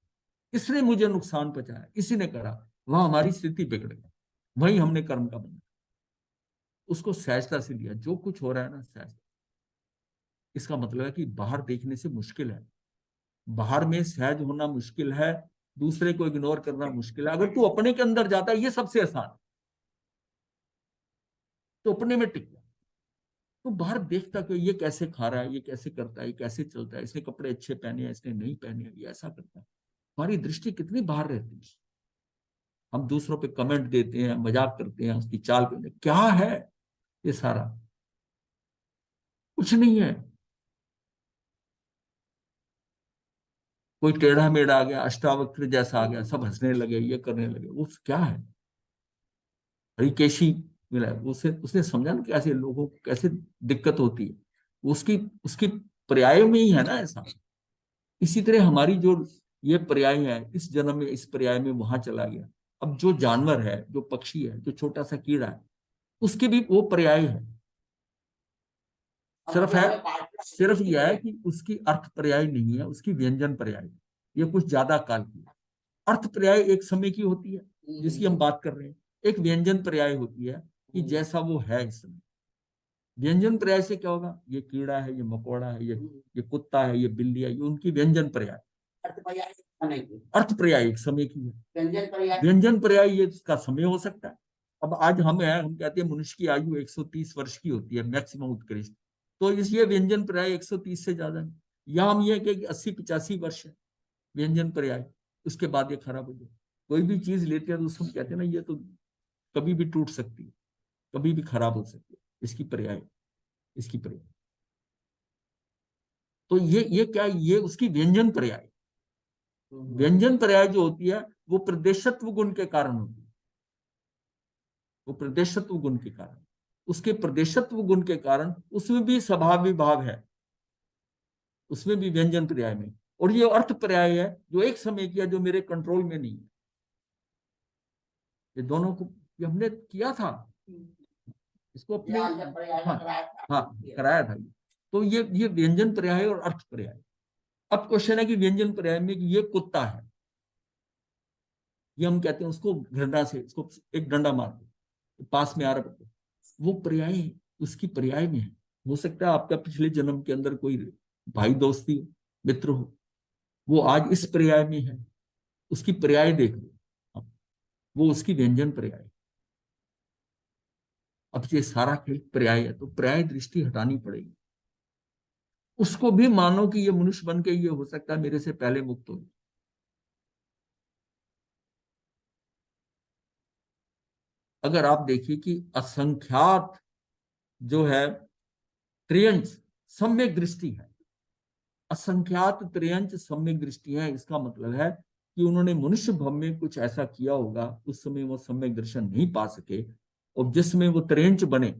इसने मुझे नुकसान पहुंचाया, इसी ने करा, वहां हमारी स्थिति बिगड़ गई, वही हमने कर्म का बंधन, उसको सहजता से लिया, जो कुछ हो रहा है ना सहजता। इसका मतलब है कि बाहर देखने से मुश्किल है, बाहर में सहज होना मुश्किल है, दूसरे को इग्नोर करना मुश्किल है। अगर तू अपने के अंदर जाता है, ये सबसे आसान है, तो अपने में टिक जा। तो बाहर देखता कि ये कैसे खा रहा है, ये कैसे करता है, ये कैसे चलता है, इसने कपड़े अच्छे पहने हैं, इसने नहीं पहने हैं, ये ऐसा करता है। हमारी दृष्टि कितनी बाहर रहती है। हम दूसरों पे कमेंट देते हैं, मजाक करते हैं, उसकी चाल पे, क्या है ये सारा? कुछ नहीं है। कोई टेढ़ा मेढ़ा आ गया, अष्टावक्र जैसा आ गया, सब हंसने लगे, ये करने लगे, वो क्या है? हरिकेशी मिला है, उसे उसने समझा ना कैसे लोगों को कैसे दिक्कत होती है, उसकी उसकी पर्याय में ही है ना ऐसा। इसी तरह हमारी जो ये पर्याय है, इस जन्म में इस पर्याय में वहां चला गया। अब जो जानवर है, जो पक्षी है, जो छोटा सा कीड़ा है, उसके भी वो पर्याय है। सिर्फ है, सिर्फ यह है कि उसकी अर्थ पर्याय नहीं है, उसकी व्यंजन पर्याय है। ये कुछ ज्यादा काल की है। अर्थ पर्याय एक समय की होती है जिसकी हम बात कर रहे हैं, एक व्यंजन पर्याय होती है कि जैसा वो है इस समय। व्यंजन पर्याय से क्या होगा? ये कीड़ा है, ये मकोड़ा है, ये कुत्ता है, ये बिल्ली है, ये उनकी व्यंजन पर्याय। अर्थ पर्याय एक समय की है, व्यंजन पर्याय ये इसका समय हो सकता है। अब आज हम कहते हैं मनुष्य की आयु 130 वर्ष की होती है मैक्सिमम उत्कृष्ट, तो ये व्यंजन पर्याय 130 से ज्यादा है। या हम ये कि 80-85 वर्ष है व्यंजन पर्याय, उसके बाद ये खराब हो जाए। कोई भी चीज लेते हैं तो उसको कहते हैं ना, ये तो कभी भी टूट सकती है, कभी भी खराब हो सकती है, इसकी पर्याय, इसकी पर्याय। तो ये क्या, ये उसकी व्यंजन पर्याय। व्यंजन पर्याय जो होती है वो प्रदेशत्व गुण के कारण होती है, वो प्रदेशत्व गुण के कारण, उसके प्रदेशत्व गुण के कारण उसमें भी स्वभाव विभाव है, उसमें भी व्यंजन पर्याय में। और ये अर्थ पर्याय है जो एक समय किया, जो मेरे कंट्रोल में नहीं है। ये दोनों को ये हमने किया था, इसको अपने हाँ कराया था। तो ये व्यंजन पर्याय और अर्थ पर्याय। अब क्वेश्चन है कि व्यंजन पर्याय में कि ये कुत्ता है, ये हम कहते हैं उसको घृणा से इसको एक डंडा मार दो, पास में आ रहा है, वो पर्याय उसकी पर्याय में है। हो सकता है आपका पिछले जन्म के अंदर कोई भाई दोस्ती मित्र हो, वो आज इस पर्याय में है, उसकी पर्याय देख लो, वो उसकी व्यंजन पर्याय। अब ये सारा खेल पर्याय है, तो पर्याय दृष्टि हटानी पड़ेगी। उसको भी मानो कि ये मनुष्य बन के ये हो सकता है मेरे से पहले मुक्त हो। अगर आप देखिए कि असंख्यात जो है त्रियंश सम्यक दृष्टि है, असंख्यात त्रियंश सम्यक दृष्टि है, इसका मतलब है कि उन्होंने मनुष्य भव में कुछ ऐसा किया होगा, उस समय वो सम्यक दर्शन नहीं पा सके, और जिसमें वो त्रियंश बने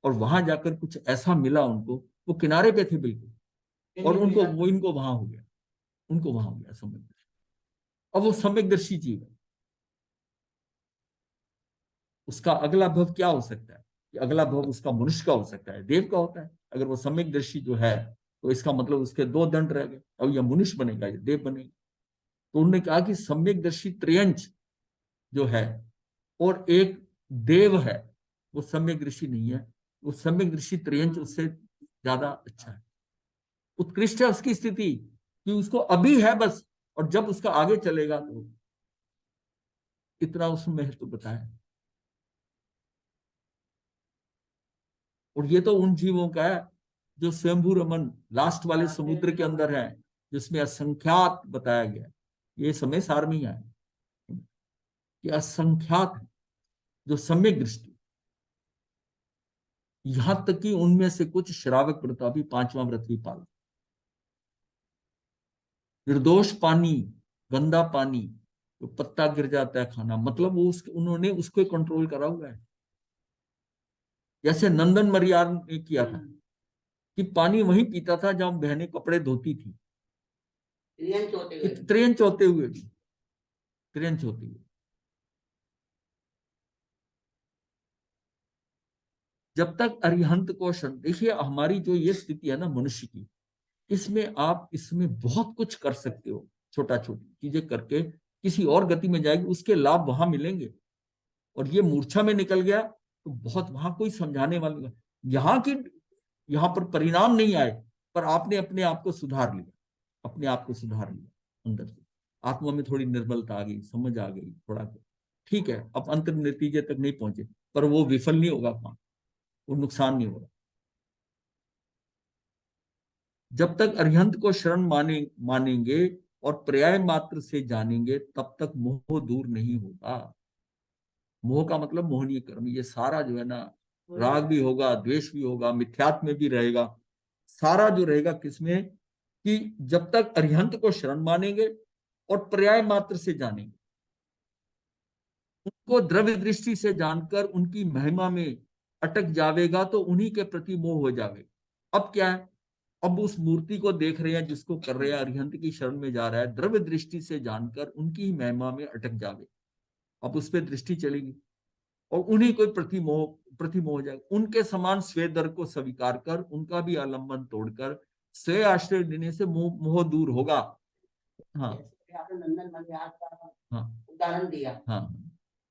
और वहां जाकर कुछ ऐसा मिला उनको, वो किनारे पे थे बिल्कुल, और उनको वो इनको वहां हो गया, उनको वहां हो गया सम्यक दर्शन। अब वो सम्यक दर्शी जीव है, उसका अगला भव क्या हो सकता है? कि अगला भव उसका मनुष्य का हो सकता है, देव का होता है। अगर वो सम्यक दर्शी जो है, तो इसका मतलब उसके दो दंड रह गए, अब यह मनुष्य बनेगा, ये देव बनेगा। तो उन्होंने कहा कि सम्यक दर्शी त्रियंश जो है और एक देव है, वो सम्यक दृष्टि नहीं है, वो सम्यक दृष्टि त्रियंश उससे ज्यादा अच्छा है, उत्कृष्ट है उसकी स्थिति, कि उसको अभी है बस, और जब उसका आगे चलेगा तो इतना उसमें महत्व बताया। और ये तो उन जीवों का है जो स्वयंभू रमन लास्ट वाले समुद्र के अंदर है, जिसमें असंख्यात बताया गया। ये समय सार में ही है कि असंख्यात जो सम्यक दृष्टि, यहां तक कि उनमें से कुछ श्रावक व्रता भी, पांचवां व्रत भी पाल, निर्दोष पानी, गंदा पानी, तो पत्ता गिर जाता है खाना, मतलब वो उन्होंने उसको कंट्रोल करा हुआ है। जैसे नंदन मरियार ने किया था कि पानी वहीं पीता था जहां बहनें कपड़े धोती थी, त्रियंच होते हुए भी, त्रियंच होते हुए। जब तक अरिहंत कौशन, देखिए हमारी जो ये स्थिति है ना मनुष्य की, इसमें आप इसमें बहुत कुछ कर सकते हो, छोटा छोटी चीजें करके किसी और गति में जाएगी, उसके लाभ वहां मिलेंगे। और ये मूर्छा में निकल गया तो बहुत, वहां कोई समझाने वाला, यहाँ की यहाँ पर परिणाम नहीं आए पर आपने अपने आप को सुधार लिया, अपने आप को सुधार लिया अंदर से, आत्मा में थोड़ी निर्बलता आ गई, समझ आ गई थोड़ा, ठीक है, अब अंतिम नतीजे तक नहीं पहुंचे, पर वो विफल नहीं होगा, वहां वो नुकसान नहीं होगा। जब तक अरिहंत को शरण मानेंगे और पर्याय मात्र से जानेंगे, तब तक मोह दूर नहीं होगा। मोह का मतलब मोहनीय कर्म, ये सारा जो है ना, राग भी होगा, द्वेष भी होगा, मिथ्यात्व में भी रहेगा, सारा जो रहेगा किसमें, कि जब तक अरिहंत को शरण मानेंगे और पर्याय मात्र से जानेंगे, उनको द्रव्य दृष्टि से जानकर उनकी महिमा में अटक जावेगा, तो उन्हीं के प्रति मोह हो जावेगा। अब क्या है, अब उस मूर्ति को देख रहे हैं, जिसको कर रहे हैं, अरिहंत की शरण में जा रहा है, द्रव्य दृष्टि से जानकर उनकी महिमा में अटक जावे, अब उस पर दृष्टि चलेगी और उन्हीं को प्रतिमोह हो जाएगा। उनके समान स्वेदर को स्वीकार कर, उनका भी आलंबन तोड़कर स्वे आश्रय देने से मोह दूर होगा। हाँ जैसे आपने नंदन मनयार का हाँ उदाहरण दिया, हाँ,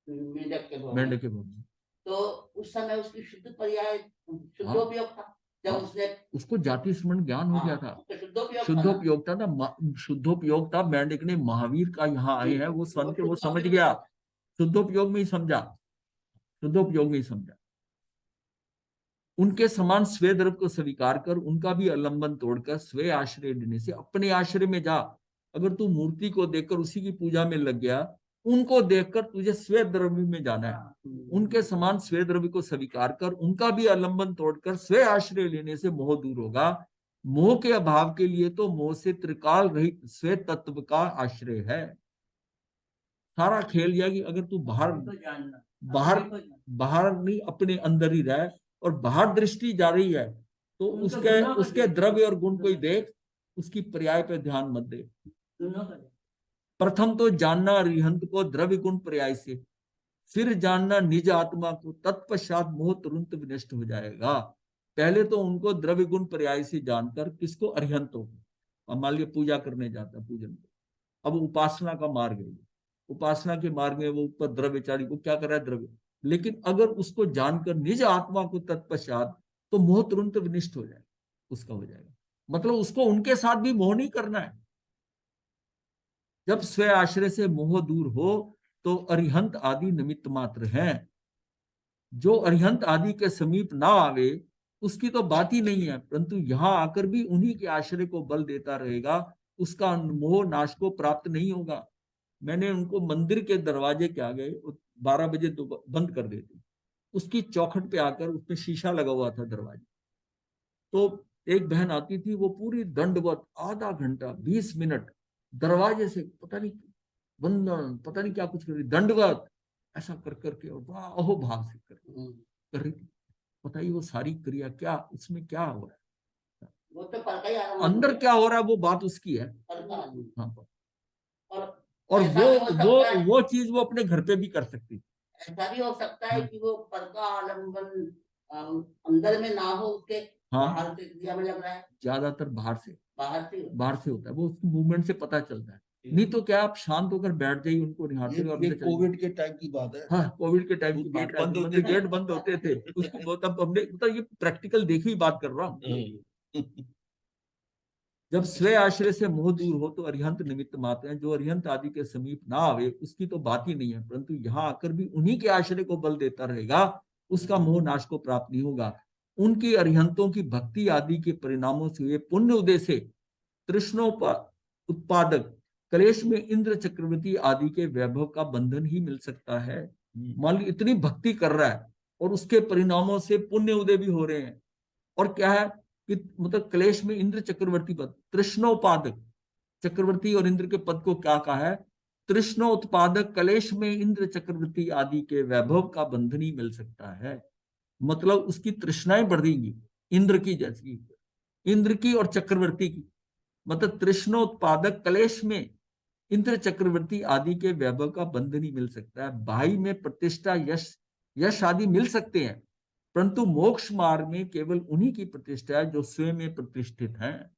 मेंढक के भवन मेंढक में, के भवन, तो उस समय उसकी शुद्ध पर्याय शुद्धोपयोग था, जब हाँ, उसने उसको जाति स्मरण ज्ञान हो गया था, उसका शुद्धोपयोग था ना। शुद्धोपयोग था ना, शुद्धोपयोग था। मेंढक ने महावीर का यहाँ आए हैं, वो सुन के वो समझ गया, शुद्धोपयोग में ही समझा, शुद्धोपयोग में ही समझा। उनके समान स्वे द्रव्य को स्वीकार कर, उनका भी आलंबन तोड़कर स्वे आश्रय देने से अपने आश्रय में जा। अगर तू मूर्ति को देखकर उसी की पूजा में लग गया, उनको देखकर तुझे स्वे द्रव्य में जाना है, उनके समान स्वे द्रव्य को स्वीकार कर, उनका भी आलंबन तोड़कर स्वे आश्रय लेने से मोह दूर होगा। मोह के अभाव के लिए तो मोह से त्रिकाल रहित स्वे तत्व का आश्रय है। सारा खेल यह कि अगर तू बाहर बाहर बाहर नहीं, अपने अंदर ही रह, और बाहर दृष्टि जा रही है, तो उसके द्रव्य और गुण को ही देख, उसकी पर्याय पे ध्यान मत दे। प्रथम तो जानना अरिहंत को द्रव्य गुण पर्याय से, फिर जानना निज आत्मा को, तत्पश्चात मोह तुरंत विनष्ट हो जाएगा। पहले तो उनको द्रव्य गुण पर्याय से जानकर, किसको, अरिहंतों को। अब मान लिया पूजा करने जाता है, पूजन को, अब उपासना का मार्ग है, उपासना के मार्ग में वो ऊपर द्रव्यचारी को क्या कर रहा है, द्रव्य, लेकिन अगर उसको जानकर निज आत्मा को तत्पश्चात, तो मोह तुरंत विनिष्ट हो जाएगा, उसका हो जाएगा। मतलब उसको उनके साथ भी मोह नहीं करना है। जब स्व आश्रय से मोह दूर हो, तो अरिहंत आदि निमित्त मात्र हैं। जो अरिहंत आदि के समीप ना आवे, उसकी तो बात ही नहीं है, परंतु यहाँ आकर भी उन्हीं के आश्रय को बल देता रहेगा, उसका मोह नाश को प्राप्त नहीं होगा। मैंने उनको मंदिर के दरवाजे के आगे 12 बजे बंद कर देते, उसकी चौखट पे आकर, उसमें शीशा लगा हुआ था दरवाजे, तो एक बहन आती थी, वो पूरी दंडवत आधा घंटा 20 मिनट दरवाजे से पता नहीं वंदन, पता नहीं क्या कुछ कर रही, दंडवत ऐसा कर करके, और बड़ा अहोभाव से कर रही थी। बताइए वो सारी क्रिया क्या, उसमें क्या हो रहा है, वो तो पर का ही आराम अंदर क्या हो रहा है, वो बात उसकी है। पर का आदमी। हाँ, और और ऐसा भी हो सकता है, वो चीज वो अपने घर पे भी कर सकती। ऐसा भी हो सकता है हाँ। कि वो पर का आलम्बन अंदर में ना हो, उसके हाँ। बाहर से क्रिया में लग रहा है, ज्यादातर बाहर से होता है। वो उसकी मूवमेंट से पता चलता है। नहीं तो क्या, आप शांत होकर बैठ जाइए, उनको निहारते ये हुए। कोविड के टाइम की बात है। हाँ, कोविड के टाइम की गेट बात बंद है, होते थे। गेट बंद होते थे, उसको तब हमने, मतलब ये प्रैक्टिकल देखी हुई बात कर रहा हूँ। जब स्वे आश्रय से मोह दूर हो, तो अरिहंत निमित्त मात्र हैं। जो अरिहंत आदि के समीप ना आवे, उसकी तो बात ही नहीं है, परंतु यहाँ आकर भी उन्हीं के आश्रय को बल देता रहेगा, उसका मोह नाश को प्राप्त नहीं होगा। उनकी अरिहंतों की भक्ति आदि के परिणामों से हुए पुण्य उदय से उत्पादक क्लेश में इंद्र चक्रवर्ती आदि के वैभव का बंधन ही मिल सकता है। मान ली इतनी भक्ति कर रहा है, और उसके परिणामों से पुण्य उदय भी हो रहे हैं, और क्या है कि मतलब क्लेश में इंद्र चक्रवर्ती पद, तृष्णोपादक, चक्रवर्ती और इंद्र के पद को क्या कहा है, तृष्णोत्पादक क्लेश में इंद्र चक्रवर्ती आदि के वैभव का बंधन ही मिल सकता है। मतलब उसकी तृष्णाएं बढ़ेंगी, इंद्र की जैसी, इंद्र की और चक्रवर्ती की, मतलब तृष्णोत्पादक क्लेश में इंद्र चक्रवर्ती आदि के वैभव का बंधन ही मिल सकता है। भाई में प्रतिष्ठा, यश आदि मिल सकते हैं, परंतु मोक्ष मार्ग में केवल उन्हीं की प्रतिष्ठा है जो स्वयं में प्रतिष्ठित हैं।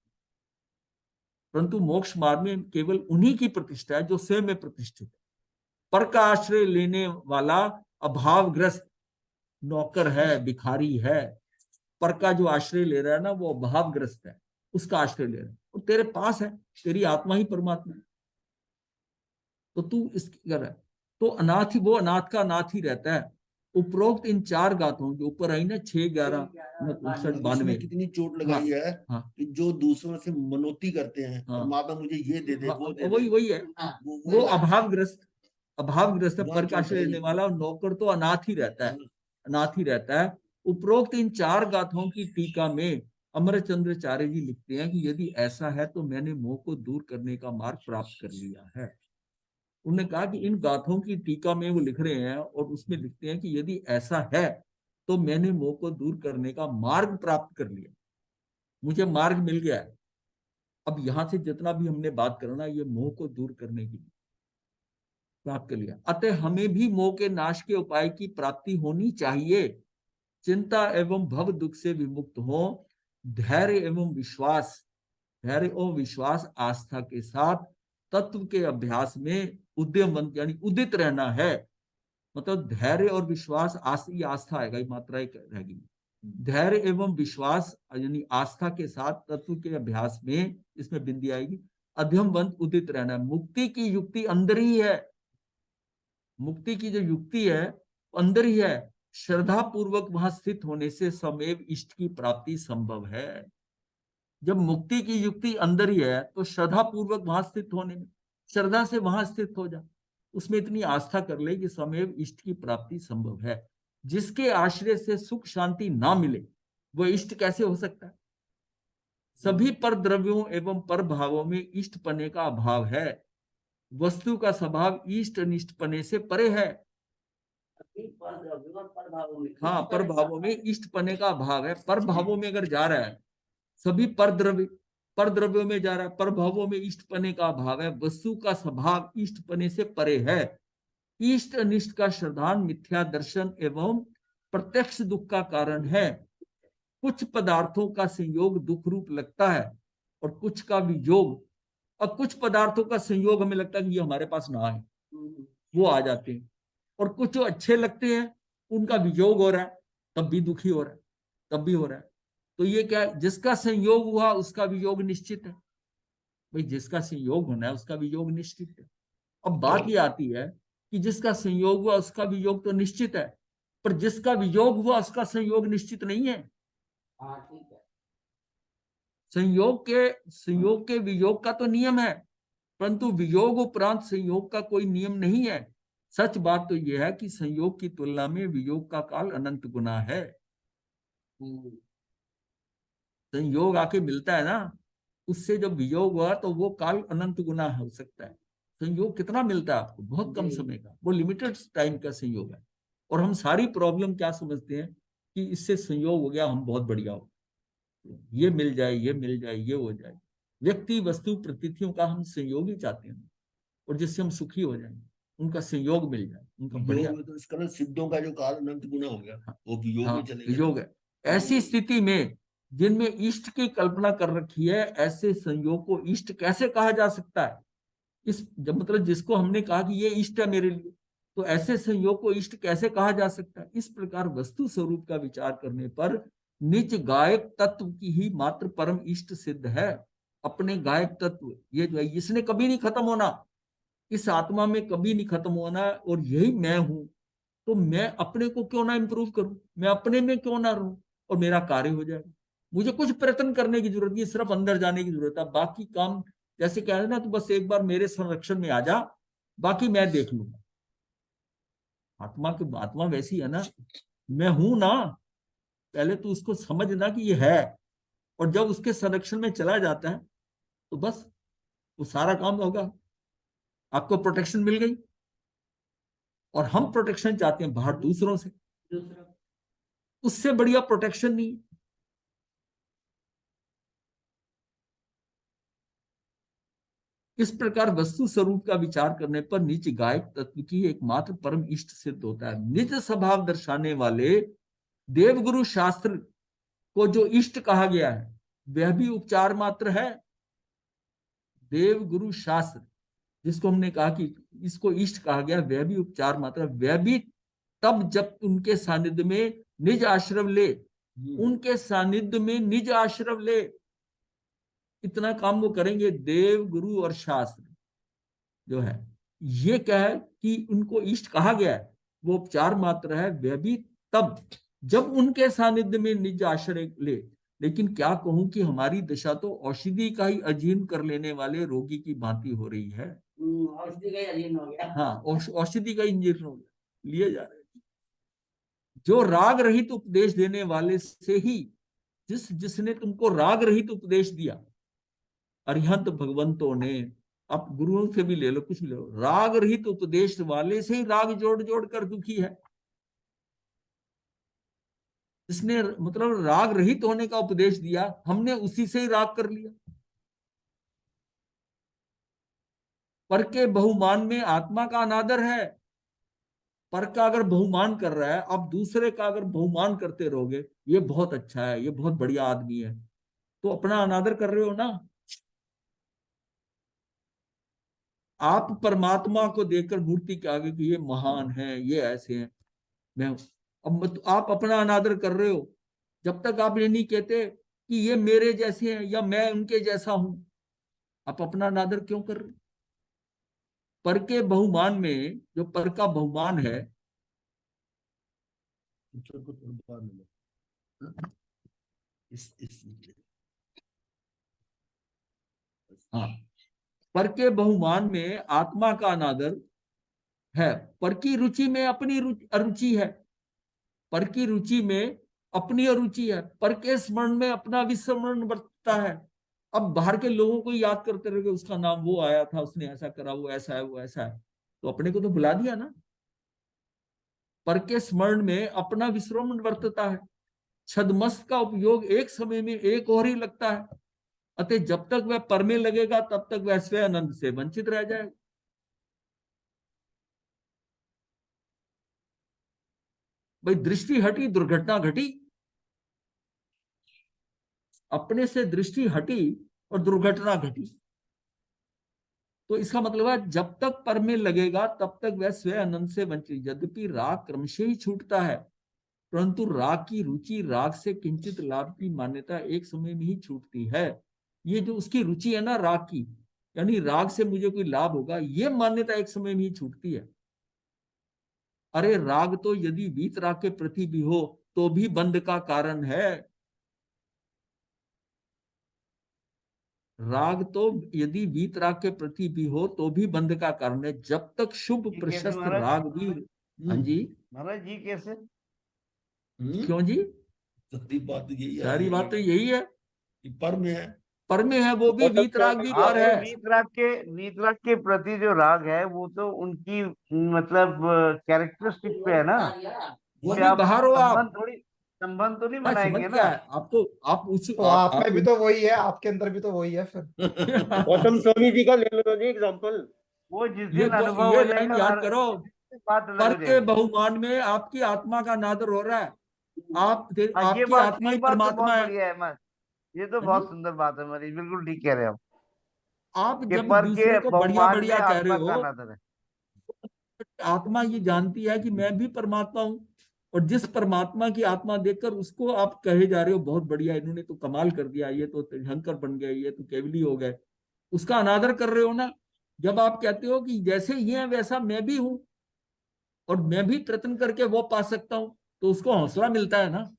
परंतु मोक्ष मार्ग में केवल उन्हीं की प्रतिष्ठा है जो स्वयं में प्रतिष्ठित है। पर का आश्रय लेने वाला अभावग्रस्त नौकर है, भिखारी है। पर का जो आश्रय ले रहा है ना, वो अभावग्रस्त है, उसका आश्रय ले रहा है, और तेरे पास है, तेरी आत्मा ही परमात्मा है, तो तू इसकी कर रहा है। तो अनाथ ही, वो अनाथ का अनाथ ही रहता है। उपरोक्त इन 4 गाथाओं जो ऊपर आई ना, 6, 11, 59, अब 92। इसमें कितनी चोट हाँ लगाई है हाँ कि जो दूसरों से मनौती करते हैं, हाँ परमात्मा मुझे ये दे दे, हाँ, वो दे वही दे, वही है, हाँ, वो अभावग्रस्त, अभावग्रस्त है, वहाँ पर का चोट आश्रय है लेने ये। वाला, और नौकर तो अनाथ ही रहता है, हाँ, अनाथ ही रहता है। उपरोक्त इन 4 गाथाओं की टीका में अमरचंद्राचार्य जी लिखते हैं कि यदि ऐसा है तो मैंने मोह को दूर करने का मार्ग प्राप्त कर लिया है। उन्होंने कहा कि इन गाथों की टीका में वो लिख रहे हैं और उसमें लिखते हैं कि यदि ऐसा है तो मैंने मोह को दूर करने का मार्ग प्राप्त कर लिया, मुझे मार्ग मिल गया है। अब यहां से जितना भी हमने बात करना, ये मोह को दूर करने की प्राप्त कर लिया। अतः हमें भी मोह के नाश के उपाय की प्राप्ति होनी चाहिए। चिंता एवं भव दुख से विमुक्त हो, धैर्य एवं विश्वास, धैर्य और विश्वास आस्था के साथ तत्व के अभ्यास में उद्यमवंत यानी उदित रहना है। मतलब धैर्य और विश्वास, आस्था आएगा, ये मात्रा एक रहेगी। धैर्य एवं विश्वास यानी आस्था के साथ तत्व के अभ्यास में, इसमें बिंदी आएगी, अध्यमवंत उदित रहना है। मुक्ति की युक्ति अंदर ही है, मुक्ति की जो युक्ति है अंदर ही है। श्रद्धा पूर्वक वहां स्थित होने से समेव इष्ट की प्राप्ति संभव है। जब मुक्ति की युक्ति अंदर ही है तो श्रद्धा पूर्वक वहां स्थित होने में, श्रद्धा से वहां स्थित हो जा, उसमें इतनी आस्था कर ले कि समेव इष्ट की प्राप्ति संभव है। जिसके आश्रय से सुख शांति ना मिले वो इष्ट कैसे हो सकता है? सभी पर द्रव्यों एवं पर भावों में इष्ट पने का अभाव है। वस्तु का स्वभाव इष्ट अनिष्ट पने से परे है। अभी पर द्रव्यों और पर भावों में हाँ, पर भावों में इष्ट पने का अभाव है। पर भावों में अगर जा रहा है, सभी पर द्रव्यों में जा रहा है, पर भावों में इष्ट पने का अभाव है। वस्तु का स्वभाव इष्ट पने से परे है। इष्ट अनिष्ट का श्रद्धान मिथ्या दर्शन एवं प्रत्यक्ष दुख का कारण है। कुछ पदार्थों का संयोग दुख रूप लगता है और कुछ का वियोग, और कुछ पदार्थों का संयोग हमें लगता है कि ये हमारे पास ना आए, वो आ जाते हैं। और कुछ जो अच्छे लगते हैं उनका वियोग हो रहा है, तब भी दुखी हो रहा है, तब भी हो रहा है। तो ये क्या है? जिसका संयोग हुआ उसका वियोग निश्चित है। भाई जिसका संयोग होना है उसका वियोग निश्चित है। अब बात ये आती है कि जिसका संयोग हुआ उसका वियोग तो निश्चित है, पर जिसका वियोग हुआ उसका संयोग निश्चित नहीं है। हाँ ठीक है। संयोग के वियोग का तो नियम है, परंतु वियोग उपरांत संयोग का कोई नियम नहीं है। सच बात तो यह है कि संयोग की तुलना में वियोग का काल अनंत गुना है। संयोग आके मिलता है ना, उससे जब वियोग हुआ तो वो काल अनंत गुना हो सकता है। संयोग कितना मिलता है आपको? बहुत कम समय का, वो लिमिटेड टाइम का संयोग है। और हम सारी प्रॉब्लम क्या समझते हैं कि इससे संयोग हो गया, हम बहुत बढ़िया हो, ये मिल जाए, ये मिल जाए, ये हो जाए। व्यक्ति वस्तु प्रतीतियों का हम संयोग ही चाहते हैं, और जिससे हम सुखी हो जाएं, उनका संयोग मिल जाए, उनका बढ़िया। योग में तो इसका ना सिद्धों का जो काल अनंत गुना हो गया, वो भी योग हाँ, में चले गए। योग है। ऐसी स्थिति में जिनमें इष्ट की कल्पना कर रखी है, ऐसे संयोग को इष्ट कैसे कहा जा सकता है? इस जब मतलब जिसको हमने कहा कि ये इष्ट है मेरे लिए, तो ऐसे संयोग को इष्ट कैसे कहा जा सकता है? इस प्रकार वस्तु स्वरूप का विचार करने पर निज गायक तत्व की ही मात्र परम इष्ट सिद्ध है। अपने गायक तत्व, ये जो है इसने कभी नहीं खत्म होना, इस आत्मा में कभी नहीं खत्म होना, और यही मैं हूं। तो मैं अपने को क्यों ना इंप्रूव करूं, मैं अपने में क्यों ना रहूं, और मेरा कार्य हो जाएगा। मुझे कुछ प्रयत्न करने की जरूरत नहीं, सिर्फ अंदर जाने की जरूरत है। बाकी काम जैसे कह रहे ना, तो बस एक बार मेरे संरक्षण में आ जा, बाकी मैं देख लूंगा। आत्मा वैसी है ना, मैं हूं ना, पहले तो उसको समझना कि ये है, और जब उसके संरक्षण में चला जाता है तो बस वो सारा काम होगा, आपको प्रोटेक्शन मिल गई। और हम प्रोटेक्शन चाहते हैं बाहर दूसरों से, दूसरा उससे बढ़िया प्रोटेक्शन नहीं। इस प्रकार वस्तु स्वरूप का विचार करने पर निज गायक तत्व की एकमात्र परम इष्ट सिद्ध होता है। निज स्वभाव दर्शाने वाले देवगुरु शास्त्र को जो इष्ट कहा गया है वह भी उपचार मात्र है। देवगुरु शास्त्र जिसको हमने कहा कि इसको इष्ट कहा गया, वह भी उपचार मात्र है। वह भी तब जब उनके सानिध्य में निज आश्रय ले, उनके सानिध्य में निज आश्रय ले। इतना काम वो करेंगे। देव, गुरु और शास्त्र जो है, ये क्या है कि उनको इष्ट कहा गया है, वो उपचार मात्र है, वह भी तब जब उनके सानिध्य में निज आश्रय ले। लेकिन क्या कहूं कि हमारी दशा तो औषधि का ही अजीर्ण कर लेने वाले रोगी की भांति हो रही है। औषधि का ही अधीन हो गया। हाँ, औषधि का इंजीर्ण हो गया, लिए जा रहे हैं। जो राग रहित उपदेश देने वाले से ही, जिसने तुमको राग रहित उपदेश दिया, अरिहंत भगवंतों ने, आप गुरुओं से भी ले लो, कुछ भी ले लो, राग रहित उपदेश वाले से ही राग जोड़ जोड़ कर दुखी है। जिसने मतलब राग रहित होने का उपदेश दिया, हमने उसी से ही राग कर लिया। पर के बहुमान में आत्मा का अनादर है। पर का अगर बहुमान कर रहा है, आप दूसरे का अगर बहुमान करते रहोगे, ये बहुत अच्छा है, ये बहुत बढ़िया आदमी है, तो अपना अनादर कर रहे हो ना। आप परमात्मा को देखकर मूर्ति के आगे कि ये महान है, ये ऐसे हैं, मैं, अब आप अपना अनादर कर रहे हो। जब तक आप ये नहीं कहते कि ये मेरे जैसे हैं या मैं उनके जैसा हूं, आप अपना अनादर क्यों कर रहे हो? पर के बहुमान में, जो पर का बहुमान है, हाँ, पर के बहुमान में आत्मा का अनादर है। पर की रुचि में अपनी अरुचि है। पर की रुचि में अपनी अरुचि है। पर के स्मरण में अपना विस्मरण बरतता है। अब बाहर के लोगों को याद करते रहोगे, उसका नाम वो आया था, उसने ऐसा करा, वो ऐसा है, वो ऐसा है, तो अपने को तो भुला दिया ना। पर के स्मरण में अपना विस्मरण बरतता है। छद्मस्त का उपयोग एक समय में एक और ही लगता है। अतः जब तक वह पर में लगेगा, तब तक वह स्वयं आनंद से वंचित रह जाएगा। भाई दृष्टि हटी, दुर्घटना घटी। अपने से दृष्टि हटी और दुर्घटना घटी, तो इसका मतलब है जब तक पर में लगेगा, तब तक वह स्वयं आनंद से वंचित। यद्यपि राग क्रमशः ही छूटता है, परंतु राग की रुचि, राग से किंचित लाभ की मान्यता एक समय में ही छूटती है। ये जो उसकी रुचि है ना राग की, यानी राग से मुझे कोई लाभ होगा, ये मान्यता एक समय में ही छूटती है। अरे राग तो यदि वीत राग के प्रति भी हो, तो भी बंध का कारण है। राग तो यदि वीत राग के प्रति भी हो, तो भी बंध का कारण है। जब तक शुभ ये कैसे प्रशस्त महाराज? राग भी, हाँ जी, महाराज जी कैसे? क्यों जी? सारी बात यही आ सारी रही बात तो यही है, कि पर में है। पर में है, वो भी वीत राग भी पर आपके है। वीत राग के प्रति जो राग है वो तो उनकी मतलब कैरेक्टरिस्टिक पे है ना। वो कोई भी आप बाहर हो आप, संबंध तो नहीं मैं समझ बनाएंगे गया ना। है आपको। आप उस तो आप में भी तो वही है, आपके अंदर भी तो वही है फिर। गौतम स्वामी जी का ले लो जी एग्जाम्पल। वो जिस ये दिन अनुभव ये हो लाइन जाएगा याद करो। बात अलग पर हो के जाएगी। बहुमान में आपकी आत्मा का नादर हो रहा है। हाँ आपकी आत्मा ये ही बात तो बहुत परमात्मा है। बढ़िया है मत। ये तो हाँ जी? बहुत सुंदर बात है हमारी, बिल्कुल ठीक कह रहे हो आप। आप कि जब पर के दूसरे को बढ़िया बहुमान में बढ़िया कह रहे आत्मा का हो, अनादर है। आत्मा ये जानती है कि मैं भी परमात्मा हूं, और जिस परमात्मा की आत्मा देखकर उसको आप कहे जा रहे हो बहुत बढ़िया, इन्होंने तो कमाल कर दिया, ये तो तीर्थंकर बन गए, ये तो केवली हो गए, उसका अनादर कर रहे हो ना। जब आप कहते हो कि जैसे ये है वैसा मैं भी हूं, और मैं भी प्रयत्न करके वो पा सकता हूं, तो उसको हौसला मिलता है ना।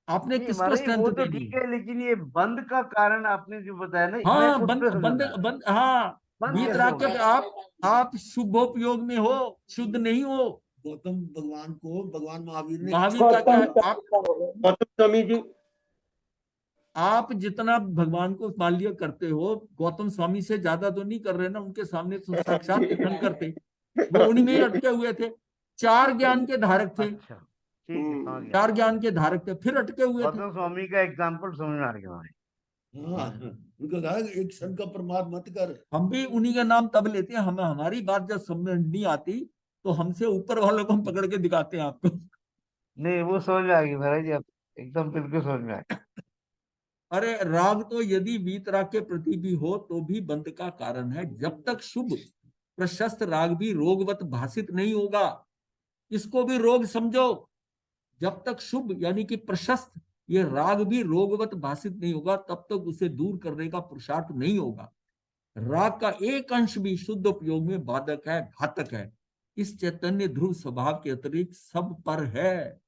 आपने नहीं किसको महाराज वो स्ट्रेंथ तो देनी ठीक है? है, लेकिन ये बंद का कारण आपने जो बताया ना, मैं हाँ, खुद बंद पे बंद समझना है। बंद, हाँ, बंद बीत कैसे राग होगा? के आप शुभोपयोग में हो, शुद्ध नहीं हो। गौतम भगवान को भगवान महावीर ने महावीर का क्या, आप गौतम स्वामी जी आप जितना भगवान को मान लिया करते हो, गौतम स्वामी से ज्यादा तो नहीं कर रहे ना। उनके सामने तो साक्षात तीर्थंकर थे, वो उन्हीं में ही अटके हुए थे। चार ज्ञान के धारक थे, अच्छा ठीक है, समझ गया। चार ज्ञान के धारक थे, फिर अटके हुए थे। गौतम स्वामी का एग्जाम्पल समझ में आ गया हमारे। हाँ उनको कहा कि एक क्षण का प्रमाद मत कर। हम भी उन्हीं का नाम तब लेते हैं, हमें हमारी बात जब समझ नहीं आती, तो हमसे ऊपर वालों को हम पकड़ के दिखाते हैं आपको। नहीं वो समझ में आ गई महाराज जी, आप एकदम बिल्कुल समझ में आ गई। अरे राग तो यदि वीत राग के प्रति भी हो, तो भी बंध का कारण है। जब तक शुभ प्रशस्त राग भी रोगवत भाषित नहीं होगा, इसको भी रोग समझो। जब तक शुभ यानी कि प्रशस्त ये राग भी रोगवत भाषित नहीं होगा तब तक उसे दूर करने का पुरुषार्थ नहीं होगा। राग का एक अंश भी शुद्ध उपयोग में बाधक है, घातक है। इस चैतन्य ध्रुव स्वभाव के अतिरिक्त सब पर है।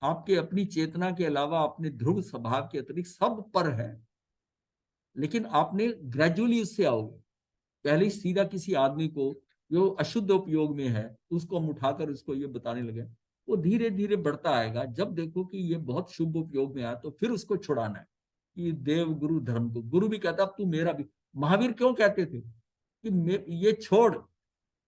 आपके अपनी चेतना के अलावा अपने ध्रुव स्वभाव के अतिरिक्त सब पर है, लेकिन आपने ग्रेजुअली उससे आओगे। पहले सीधा किसी आदमी को जो अशुद्ध उपयोग में है उसको हम उठाकर उसको ये बताने लगे, वो धीरे धीरे बढ़ता आएगा। जब देखो कि ये बहुत शुभ उपयोग में आया तो फिर उसको छुड़ाना है कि देव गुरु धर्म को। गुरु भी कहता अब तू मेरा भी। महावीर क्यों कहते थे कि ये छोड़।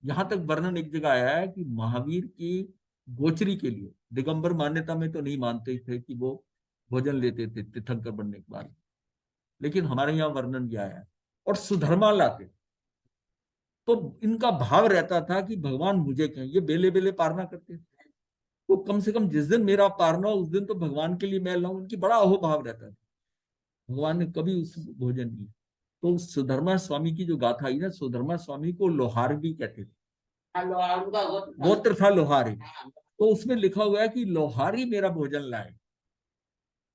यहां तक वर्णन एक जगह आया है कि महावीर की गोचरी के लिए, दिगंबर मान्यता में तो नहीं मानते थे कि वो भोजन लेते थे तीर्थंकर बनने के बाद, लेकिन हमारे यहाँ वर्णन किया है। और सुधर्मा लाते तो इनका भाव रहता था कि भगवान मुझे कहें। ये बेले बेले पारना करते थे, तो कम से कम जिस दिन मेरा पारना उस दिन तो भगवान के लिए मैं लाऊं। उनकी बड़ा अहोभाव रहता था। भगवान ने कभी उस भोजन नहीं। तो सुधर्मा स्वामी की जो गाथा आई ना, सुधर्मा स्वामी को लोहार भी कहते थे, उनका गोत्र था लोहारी। तो उसमें लिखा हुआ है कि लोहारी मेरा भोजन लाए,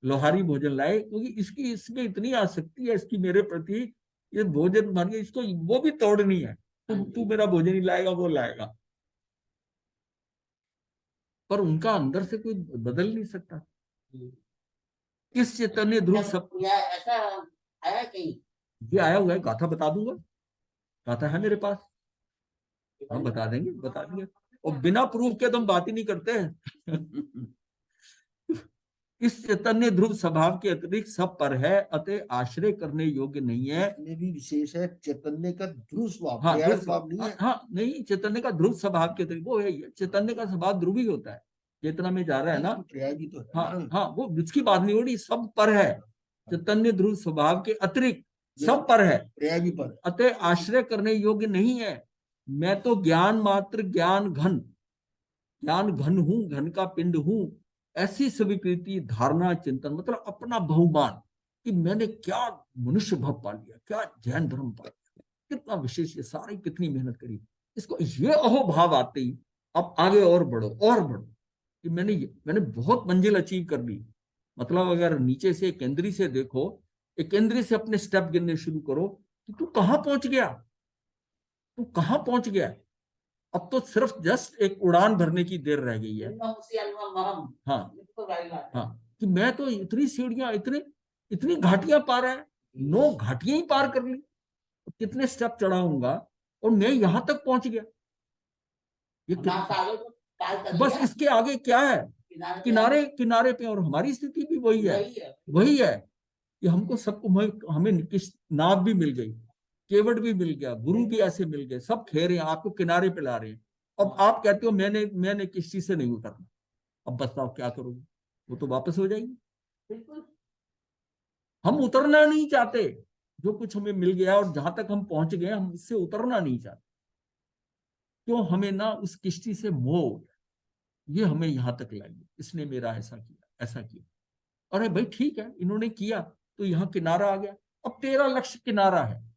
लोहारी भोजन लाए, क्योंकि इसकी इसमें इतनी आसक्ति है इसकी मेरे प्रति, ये भोजन मान के इसको वो भी तोड़नी है। तू मेरा भोजन ही लाएगा, वो लाएगा। पर उनका अंदर से कोई बदल नहीं सकता। इस चैतन्य ध्रुव सब ऐसा आया कहीं? ये आया हुआ है, गाथा बता दूंगा, गाथा है मेरे पास, हम बता देंगे। और बिना प्रूफ के तो हम बात ही नहीं करते हैं। इस चैतन्य ध्रुव स्वभाव के अतिरिक्त सब पर है, अतः आश्रय करने योग्य नहीं है। इसमें भी विशेष है चैतन्य का ध्रुव स्वभाव, हाँ, पर्याय स्वभाव नहीं है। हाँ नहीं, चैतन्य का ध्रुव स्वभाव के अतिरिक्त वो है ही। चैतन्य का स्वभाव ध्रुव ही होता है, चेतना में जा रहा है ना। पर्याय भी तो है। हाँ हाँ, वो उसकी बात नहीं हो रही, सब पर है। चैतन्य ध्रुव स्वभाव के अतिरिक्त सब पर है, पर्याय भी पर है। अतः आश्रय करने योग्य नहीं है। मैं तो ज्ञान मात्र, ज्ञान घन हूं, घन का पिंड हूं। ऐसी स्वीकृति, धारणा, चिंतन, मतलब अपना बहुमान कि मैंने क्या मनुष्य भाव पा लिया, क्या जैन धर्म पा लिया, कितना विशेष, ये सारी कितनी मेहनत करी, इसको ये अहोभाव आते ही अब आगे और बढ़ो कि मैंने बहुत मंजिल अचीव कर ली। मतलब अगर नीचे से केंद्रीय से देखो, एक केंद्रीय से अपने स्टेप गिनने शुरू करो कि तू कहां पहुंच गया। अब तो सिर्फ जस्ट एक उड़ान भरने की देर रह गई है। हाँ हाँ, कि मैं तो इतनी सीढ़ियां, इतनी घाटियां पार है, 9 घाटियां ही पार कर ली, कितने स्टेप चढ़ाऊंगा और मैं यहां तक पहुंच गया। ये बस इसके आगे क्या है, किनारे पे। और हमारी स्थिति भी वही है कि हमको सबको, हमें नाव भी मिल गई, केवट भी मिल गया, गुरु भी ऐसे मिल गए, सब खेर हैं, आपको किनारे पे ला रहे हैं। अब आप कहते हो मैंने किसी से नहीं उतरना, अब बताओ क्या करोगे? वो तो वापस हो जाएगी। हम उतरना नहीं चाहते, जो कुछ हमें मिल गया और जहां तक हम पहुंच गए, हम उससे उतरना नहीं चाहते। क्यों? हमें ना उस किश्ती से मोह हो गया, ये हमें यहां तक लाई, इसने मेरा ऐसा किया। अरे भाई ठीक है, इन्होंने किया तो यहाँ किनारा आ गया, अब तेरा लक्ष्य किनारा है।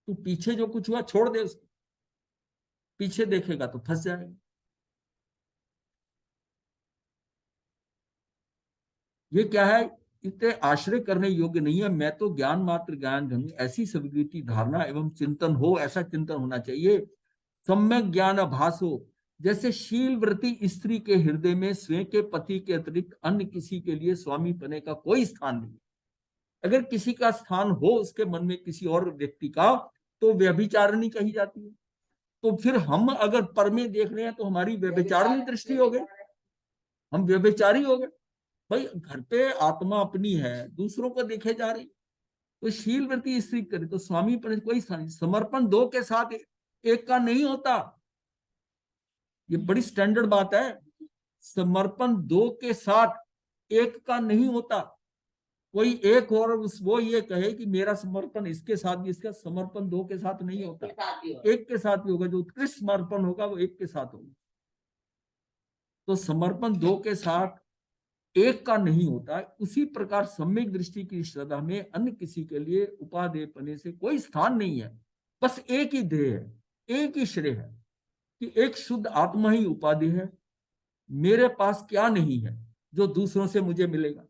तू पीछे जो कुछ हुआ छोड़ दे उसको, पीछे देखेगा तो फंस जाएगा। ये क्या है? इतने आश्रय करने योग्य नहीं है। मैं तो ज्ञान मात्र, ज्ञान घन, ऐसी स्वीकृति, धारणा एवं चिंतन हो, ऐसा चिंतन होना चाहिए, सम्यक ज्ञान आभास हो, जैसे शील व्रती स्त्री के हृदय में स्वयं के पति के अतिरिक्त अन्य किसी के लिए स्वामी बने का कोई स्थान नहीं। अगर किसी का स्थान हो उसके मन में किसी और व्यक्ति का, तो व्यभिचारिणी कही जाती है। तो फिर हम अगर पर में देख रहे हैं तो हमारी व्यभिचारिणी दृष्टि हो गई, हम व्यभिचारी हो गए। भाई घर पे आत्मा अपनी है, दूसरों को देखे जा रही। तो शील व्रती स्त्री करे तो स्वामी पर कोई स्थान। समर्पण 2 के साथ 1 का नहीं होता, ये बड़ी स्टैंडर्ड बात है। समर्पण 2 के साथ 1 का नहीं होता। कोई एक और वो ये कहे कि मेरा समर्पण इसके साथ भी, इसका समर्पण 2 के साथ नहीं होता, 1 के साथ ही होगा। जो उत्कृष्ट समर्पण होगा वो 1 के साथ होगा। तो समर्पण 2 के साथ 1 का नहीं होता। उसी प्रकार सम्यक दृष्टि की श्रद्धा में अन्य किसी के लिए उपादेय पने से कोई स्थान नहीं है। बस एक ही ध्येय है, एक ही श्रेय है कि एक शुद्ध आत्मा ही उपाधि है। मेरे पास क्या नहीं है जो दूसरों से मुझे मिलेगा?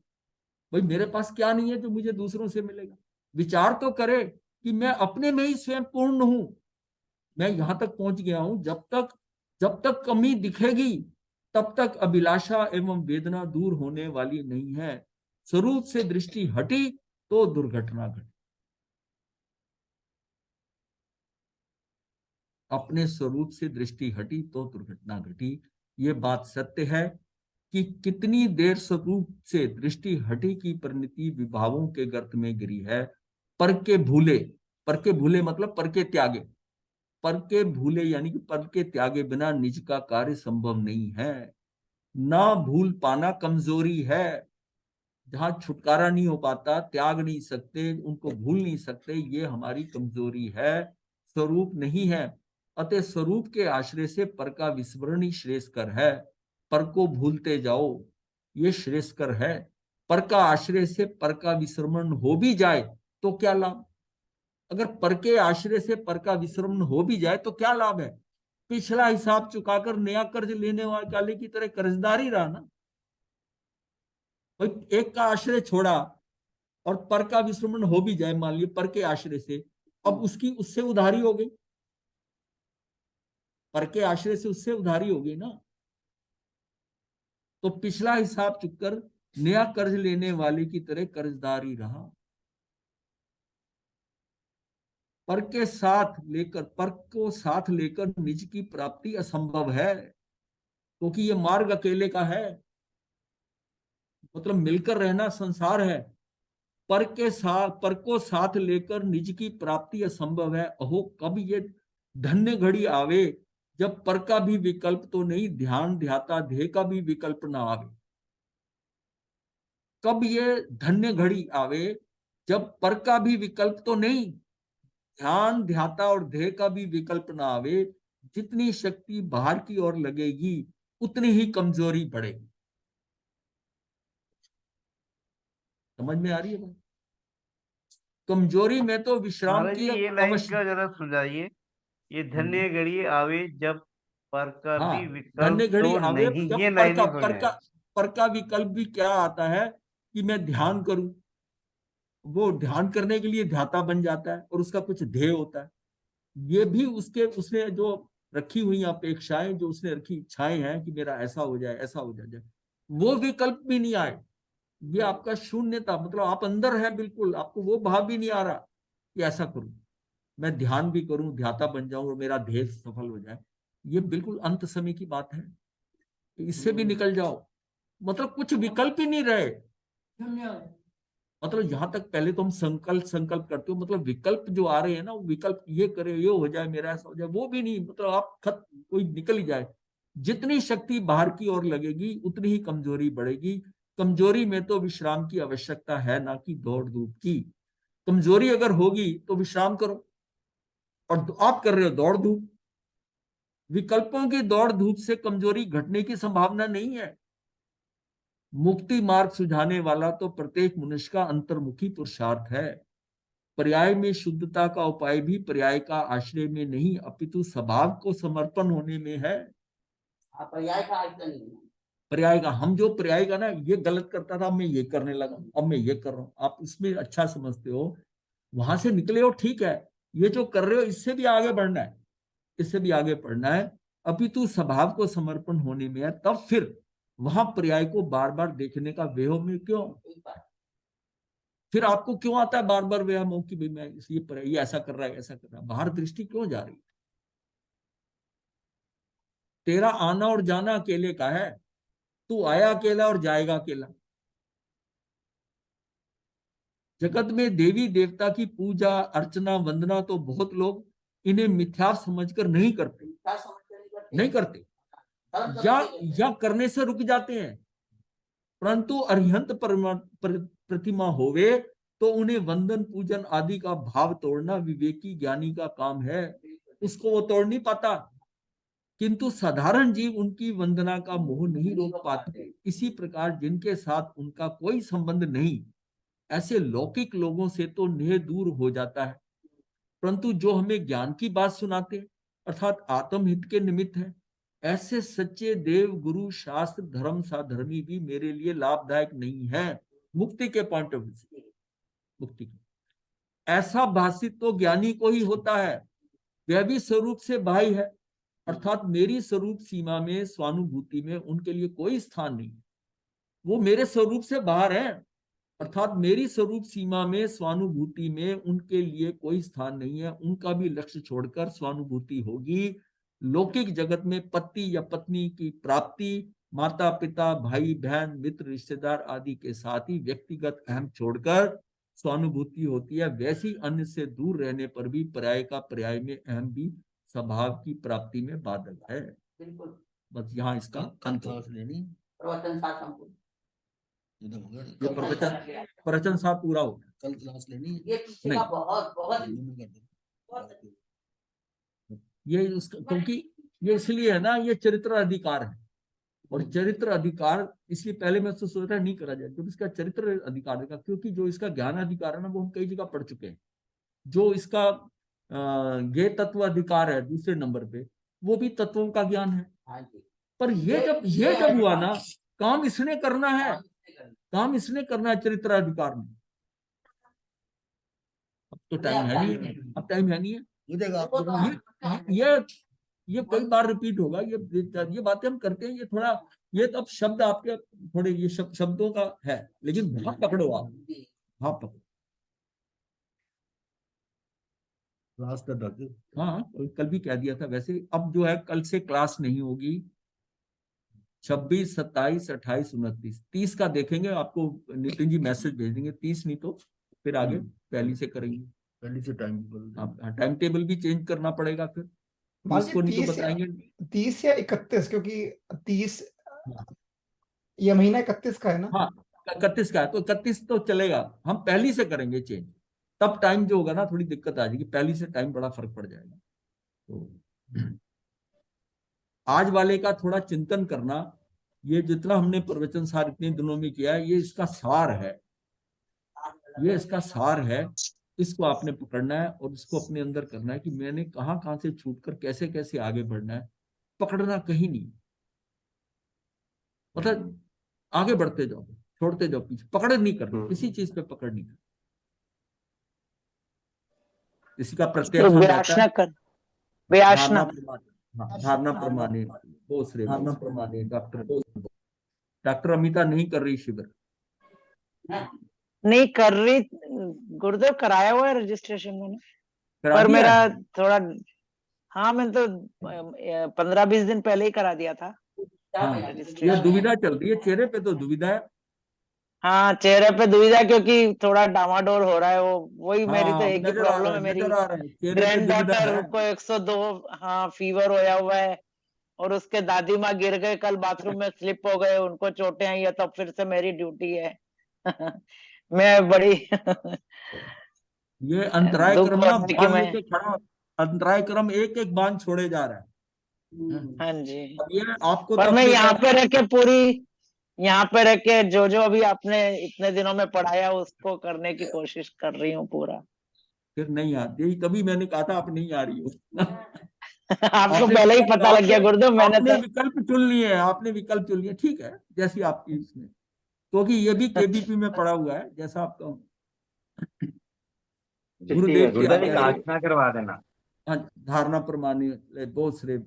भाई मेरे पास क्या नहीं है जो मुझे दूसरों से मिलेगा। विचार तो करे कि मैं अपने में ही स्वयं पूर्ण हूं। मैं यहां तक पहुंच गया हूं, जब तक कमी दिखेगी तब तक अभिलाषा एवं वेदना दूर होने वाली नहीं है। स्वरूप से दृष्टि हटी तो दुर्घटना घटी। अपने स्वरूप से दृष्टि हटी तो दुर्घटना घटी। ये बात सत्य है कि कितनी देर स्वरूप से दृष्टि हटी की परिणति विभावों के गर्त में गिरी है। पर के भूले मतलब पर के त्यागे। पर के भूले यानी कि पर के त्यागे बिना निज का कार्य संभव नहीं है। ना भूल पाना कमजोरी है। जहां छुटकारा नहीं हो पाता, त्याग नहीं सकते, उनको भूल नहीं सकते, ये हमारी कमजोरी है, स्वरूप नहीं है। अतः स्वरूप के आश्रय से पर का विस्मरण ही श्रेयस्कर है। पर को भूलते जाओ, ये श्रेयस्कर है। पर का आश्रय से पर का विस्मरण हो भी जाए तो क्या लाभ। अगर पर के आश्रय से पर का विस्मरण हो भी जाए तो क्या लाभ है। पिछला हिसाब चुकाकर नया कर्ज लेने वाले की तरह कर्जदारी रहा ना। भाई एक का आश्रय छोड़ा और पर का विस्मरण हो भी जाए, मान लीजिए पर के आश्रय से, अब उसकी उससे उधारी हो गई। पर के आश्रय से उससे उधारी हो गई ना। तो पिछला हिसाब चुककर नया कर्ज लेने वाले की तरह कर्जदारी रहा। पर को साथ लेकर निज की प्राप्ति असंभव है, क्योंकि ये मार्ग अकेले का है। मतलब मिलकर रहना संसार है। पर को साथ लेकर निज की प्राप्ति असंभव है। अहो कब ये धन्य घड़ी आवे जब पर का भी विकल्प तो नहीं, ध्यान ध्याता ध्येय का भी विकल्प ना आवे। कब ये धन्य घड़ी आवे जब पर का भी विकल्प तो नहीं, ध्यान ध्याता और ध्येय का भी विकल्प ना आवे। जितनी शक्ति बाहर की ओर लगेगी उतनी ही कमजोरी बढ़ेगी। समझ में आ रही है बात। कमजोरी में तो विश्राम महाराज की जी ये लाइन अवश्य। का जरा सुझाइए। ये धन्य घड़ी आवे जब पर का हाँ, भी धन्य विकल्प घड़ी तो आवे नहीं, जब ये लाइन ही सुझाए। पर का विकल्प भी क्या आता है कि मैं ध्यान करूं। वो ध्यान करने के लिए ध्याता बन जाता है और उसका कुछ ध्येय होता है। ये भी उसने जो रखी हुई अपेक्षाएं, जो उसने रखी इच्छाएं हैं कि मेरा ऐसा हो जाए, ऐसा हो जाए, वो विकल्प भी नहीं आए। ये आपका शून्यता, मतलब आप अंदर है बिल्कुल, आपको वो भाव भी नहीं आ रहा कि ऐसा करूं, मैं ध्यान भी करूं, ध्याता बन जाऊं और मेरा ध्येय सफल हो जाए। ये बिल्कुल अंत समय की बात है। इससे भी निकल जाओ, मतलब कुछ विकल्प ही नहीं रहे। मतलब यहां तक पहले तो हम संकल्प संकल्प करते हो, मतलब विकल्प जो आ रहे हैं ना, वो विकल्प ये करे, ये हो जाए, मेरा ऐसा हो जाए, वो भी नहीं। मतलब आप कोई निकल ही जाए। जितनी शक्ति बाहर की ओर लगेगी उतनी ही कमजोरी बढ़ेगी। कमजोरी में तो विश्राम की आवश्यकता है, ना कि दौड़ धूप की। कमजोरी अगर होगी तो विश्राम करो, और आप कर रहे हो दौड़ धूप। विकल्पों की दौड़ धूप से कमजोरी घटने की संभावना नहीं है। मुक्ति मार्ग सुझाने वाला तो प्रत्येक मनुष्य का अंतर्मुखी पुरुषार्थ है। पर्याय में शुद्धता का उपाय भी पर्याय का आश्रय में नहीं, अपितु स्वभाव को समर्पण होने में है। पर्याय का अर्थ नहीं है। पर्याय का, हम जो पर्याय का ना, ये गलत करता था, अब मैं ये करने लगा, अब मैं ये कर रहा हूं, आप इसमें अच्छा समझते हो, वहां से निकले हो, ठीक है। ये जो कर रहे हो इससे भी आगे बढ़ना है, इससे भी आगे बढ़ना है। अपितु स्वभाव को समर्पण होने में है। तब फिर वहां पर्याय को बार बार देखने का वेह में क्यों, फिर आपको क्यों आता है बार बार व्यायाम कि भाई मैं ये ऐसा कर रहा है, ऐसा कर रहा है, बाहर दृष्टि क्यों जा रही। तेरा आना और जाना अकेले का है, तू आया अकेला और जाएगा अकेला। जगत में देवी देवता की पूजा अर्चना वंदना तो बहुत लोग इन्हें मिथ्या समझकर नहीं करते, क्या समझ नहीं करते, धर्म या करते हैं। या करने से रुक जाते हैं। परंतु अरिहंत प्रतिमा होवे तो उन्हें वंदन पूजन आदि का भाव तोड़ना विवेकी ज्ञानी का काम है। उसको वो तोड़ नहीं पाता। किंतु साधारण जीव उनकी वंदना का मोह नहीं रोक पाते। इसी प्रकार जिनके साथ उनका कोई संबंध नहीं, ऐसे लौकिक लोगों से तो नेह दूर हो जाता है। परंतु जो हमें ज्ञान की बात सुनाते हैं, अर्थात आत्महित के निमित्त है, ऐसे सच्चे देव गुरु शास्त्र धर्म साधर्मी भी मेरे लिए लाभदायक नहीं है। मुक्ति के पॉइंट ऑफ व्यू से, मुक्ति के। ऐसा भाषित तो ज्ञानी को ही होता है, वह भी स्वरूप से बाह्य है, अर्थात मेरी स्वरूप सीमा में, स्वानुभूति में उनके लिए कोई स्थान नहीं। वो मेरे स्वरूप से बाहर है, अर्थात मेरी स्वरूप सीमा में, स्वानुभूति में उनके लिए कोई स्थान नहीं है। उनका भी लक्ष्य छोड़कर स्वानुभूति होगी। लौकिक जगत में पति या पत्नी की प्राप्ति, माता पिता, भाई बहन, मित्र, रिश्तेदार आदि के साथ ही व्यक्तिगत अहम छोड़कर स्वानुभूति होती है। वैसी अन्य से दूर रहने पर भी पर्याय का पर्याय में अहम भी स्वभाव की प्राप्ति में बाधक है। बिल्कुल। बस यहाँ इसका कल अंत क्लास लेनी, प्रवचन सार संपूर्ण। ये तो होगा नहीं। ये प्रवचन साहब पूरा हो गया। कल क्लास लेनी है। ये पीछे नहीं। का बहुत बहुत दोनों कर दो। बहुत ये उसका, क्योंकि ये इसलिए है ना, ये चरित्र अधिकार है, और चरित्र अधिकार इसलिए पहले मैं तो सोच रहा नहीं करा जाए, क्योंकि इसका चरित्र अधिकार है, क्योंकि जो इसका ज्ञान अधिकार है ना, वो हम कई जगह पढ़ चुके हैं। जो इसका ये तत्व अधिकार है दूसरे नंबर पे, वो भी तत्वों का ज्ञान है। हाँ जी। पर ये जब हुआ ना, काम इसने करना है, काम इसने करना। काम इसने करना है चरित्र अधिकार में। अब तो टाइम है नहीं, अब टाइम है नहीं है। हो जाएगा वो तो आपको। आप- ये कई बार रिपीट होगा। ये बातें हम करते हैं, ये थोड़ा, ये तो अब शब्द आपके थोड़े ये शब्दों का है, लेकिन भाव पकड़ो आप, जी। भाव पकड़ो। क्लास कर दो। हाँ, कल भी कह दिया था। वैसे अब जो है, कल से क्लास नहीं होगी। 26, 27, 28, 29, 30 का देखेंगे। आपको नितिन जी मैसेज भेज देंगे। 30 नहीं तो फिर आगे पहली से करेंगे। पहले से टाइम टाइम टेबल भी चेंज करना पड़ेगा फिर। मान 30 को नहीं तो बताएंगे। 30 या 31, क्योंकि 30 ये महीना 31 का है ना। हाँ, 31 का है तो 31 तो चलेगा। हम पहली से करेंगे चेंज। तब टाइम जो होगा ना, थोड़ी दिक्कत आ जाएगी। पहली से टाइम बड़ा फर्क पड़ जाएगा। तो आज वाले का थोड़ा चिंतन करना। ये जितना हमने प्रवचन सार इतने दिनों में किया है, ये इसका सार है, ये इसका सार है। इसको आपने पकड़ना है और इसको अपने अंदर करना है कि मैंने कहाँ से छूटकर कैसे कैसे आगे बढ़ना है। पकड़ना कहीं नहीं, मतलब आगे बढ़ते जाओ, छोड़ते जाओ पीछे। पकड़ नहीं करना, किसी चीज पे पकड़ नहीं करना। इसी का प्रत्याख्यान रहता है। धारणा प्रमाण, हाँ, धारणा प्रमाणे, धारणा प्रमाणे। डॉक्टर अमिता नहीं कर रही शिविर। नहीं कर रही, गुरुदेव कराया हुआ है रजिस्ट्रेशन मैंने, करा पर दिया मेरा है? थोड़ा, हाँ मैंने तो 15-20 दिन पहले ही करा दिया था हाँ, ये रजिस्ट्रेशन। दुविधा चल रही है चेहरे पे, तो दुविधा है। हाँ चेहरे पे दुविधा, क्योंकि थोड़ा डामाडोल हो रहा है वो। वही मेरी तो हाँ, एक ही नजर आ प्रॉब्लम रहा है है, मेरी। नजर आ रहा है, चेहरे पे ग्रैंड दुविधा डॉटर है। को 102 हाँ फीवर होया हुआ है, और उसके दादी माँ गिर गए कल, बाथरूम में स्लिप हो गए, उनको चोटें आई है, तो फिर से मेरी ड्यूटी है। मैं बड़ी ये अंतराय दुख क्रम हो ना रहा है कि बांध मैं, लेके खड़ा। अंतराय क्रम एक एक बांध छोड़े जा रहा है। हाँ जी। अब ये आपको पर तो मैं अपने यहाँ पे रह के पूरी, यहाँ पे रह के जो अभी आपने इतने दिनों में पढ़ाया उसको करने की कोशिश कर रही हूँ पूरा। फिर नहीं आती। यही तभी मैंने कहा था आप नहीं आ रही हो। आपको पहले ही पता लग गया गुरुदेव, मैंने आपने तो विकल्प चुन लिए, आपने विकल्प चुन लिए। ठीक है, जैसी आपकी इसमें, क्योंकि ये भी केबीपी में पड़ा हुआ है जैसा आपका। गुरुदेव की गुरुदेव आज्ञा से प्रार्थना करवा देना। धारणा प्रमाणी बहुत श्रेय।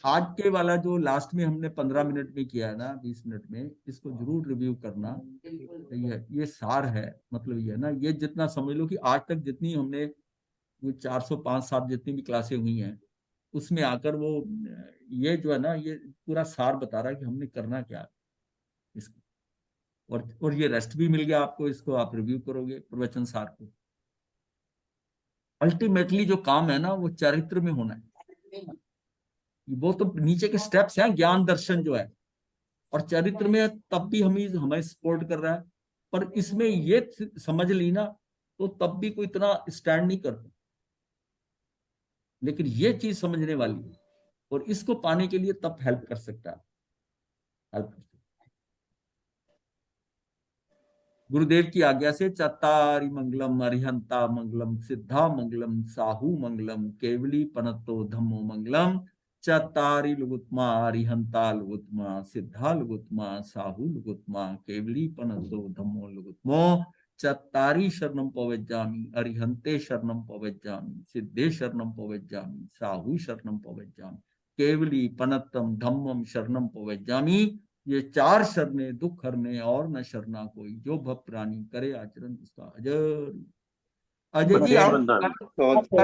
आज के वाला जो लास्ट में हमने 15 मिनट में किया है ना, 20 मिनट में, इसको जरूर रिव्यू करना। ये सार है, मतलब ये है ना, ये जितना समझ लो कि आज तक जितनी हमने वो 405-7 जितनी भी क्लासें हुई हैं, उसमें आकर वो ये जो है ना, ये पूरा सार बता रहा है कि हमने करना क्या है इसको। और ये रेस्ट भी मिल गया आपको, इसको आप रिव्यू करोगे प्रवचन सार को। अल्टीमेटली जो काम है ना, वो चरित्र में होना है। वो तो नीचे के स्टेप्स हैं, ज्ञान दर्शन जो है, और चरित्र में तब भी हमें सपोर्ट कर रहा है। पर इसमें ये समझ ली ना, तो तब भी कोई इतना स्टैंड नहीं करता। लेकिन ये चीज समझने वाली है, और इसको पाने के लिए तब हेल्प कर सकता है, हेल्प कर सकता है। गुरुदेव की आज्ञा से चत्तारि मंगलम अरिहंता मंगलम सिद्धा मंगलम साहू मंगलम केवली पनतो धम्मो मंगलम चत्तारि लुगुत्मा अरिहंता लुगुत्मा सिद्धा लुगुत्मा साहू लुगुत्मा केवली पनसो धम्मो लुगुत्मो चत्तारि शरणम पवज्जामि अरिहंते शरणम पवज्जामि सिद्धे शरणम पवज्जामि साहू शरणम पवज्जामि केवली पनत्तम धम्मम शरणम पवज्जामि। ये 4 शरणे दुख हरने और न शरणा कोई, जो भव प्राणी करे आचरण उसका अजर। अजय जी जय आप बंधन। कल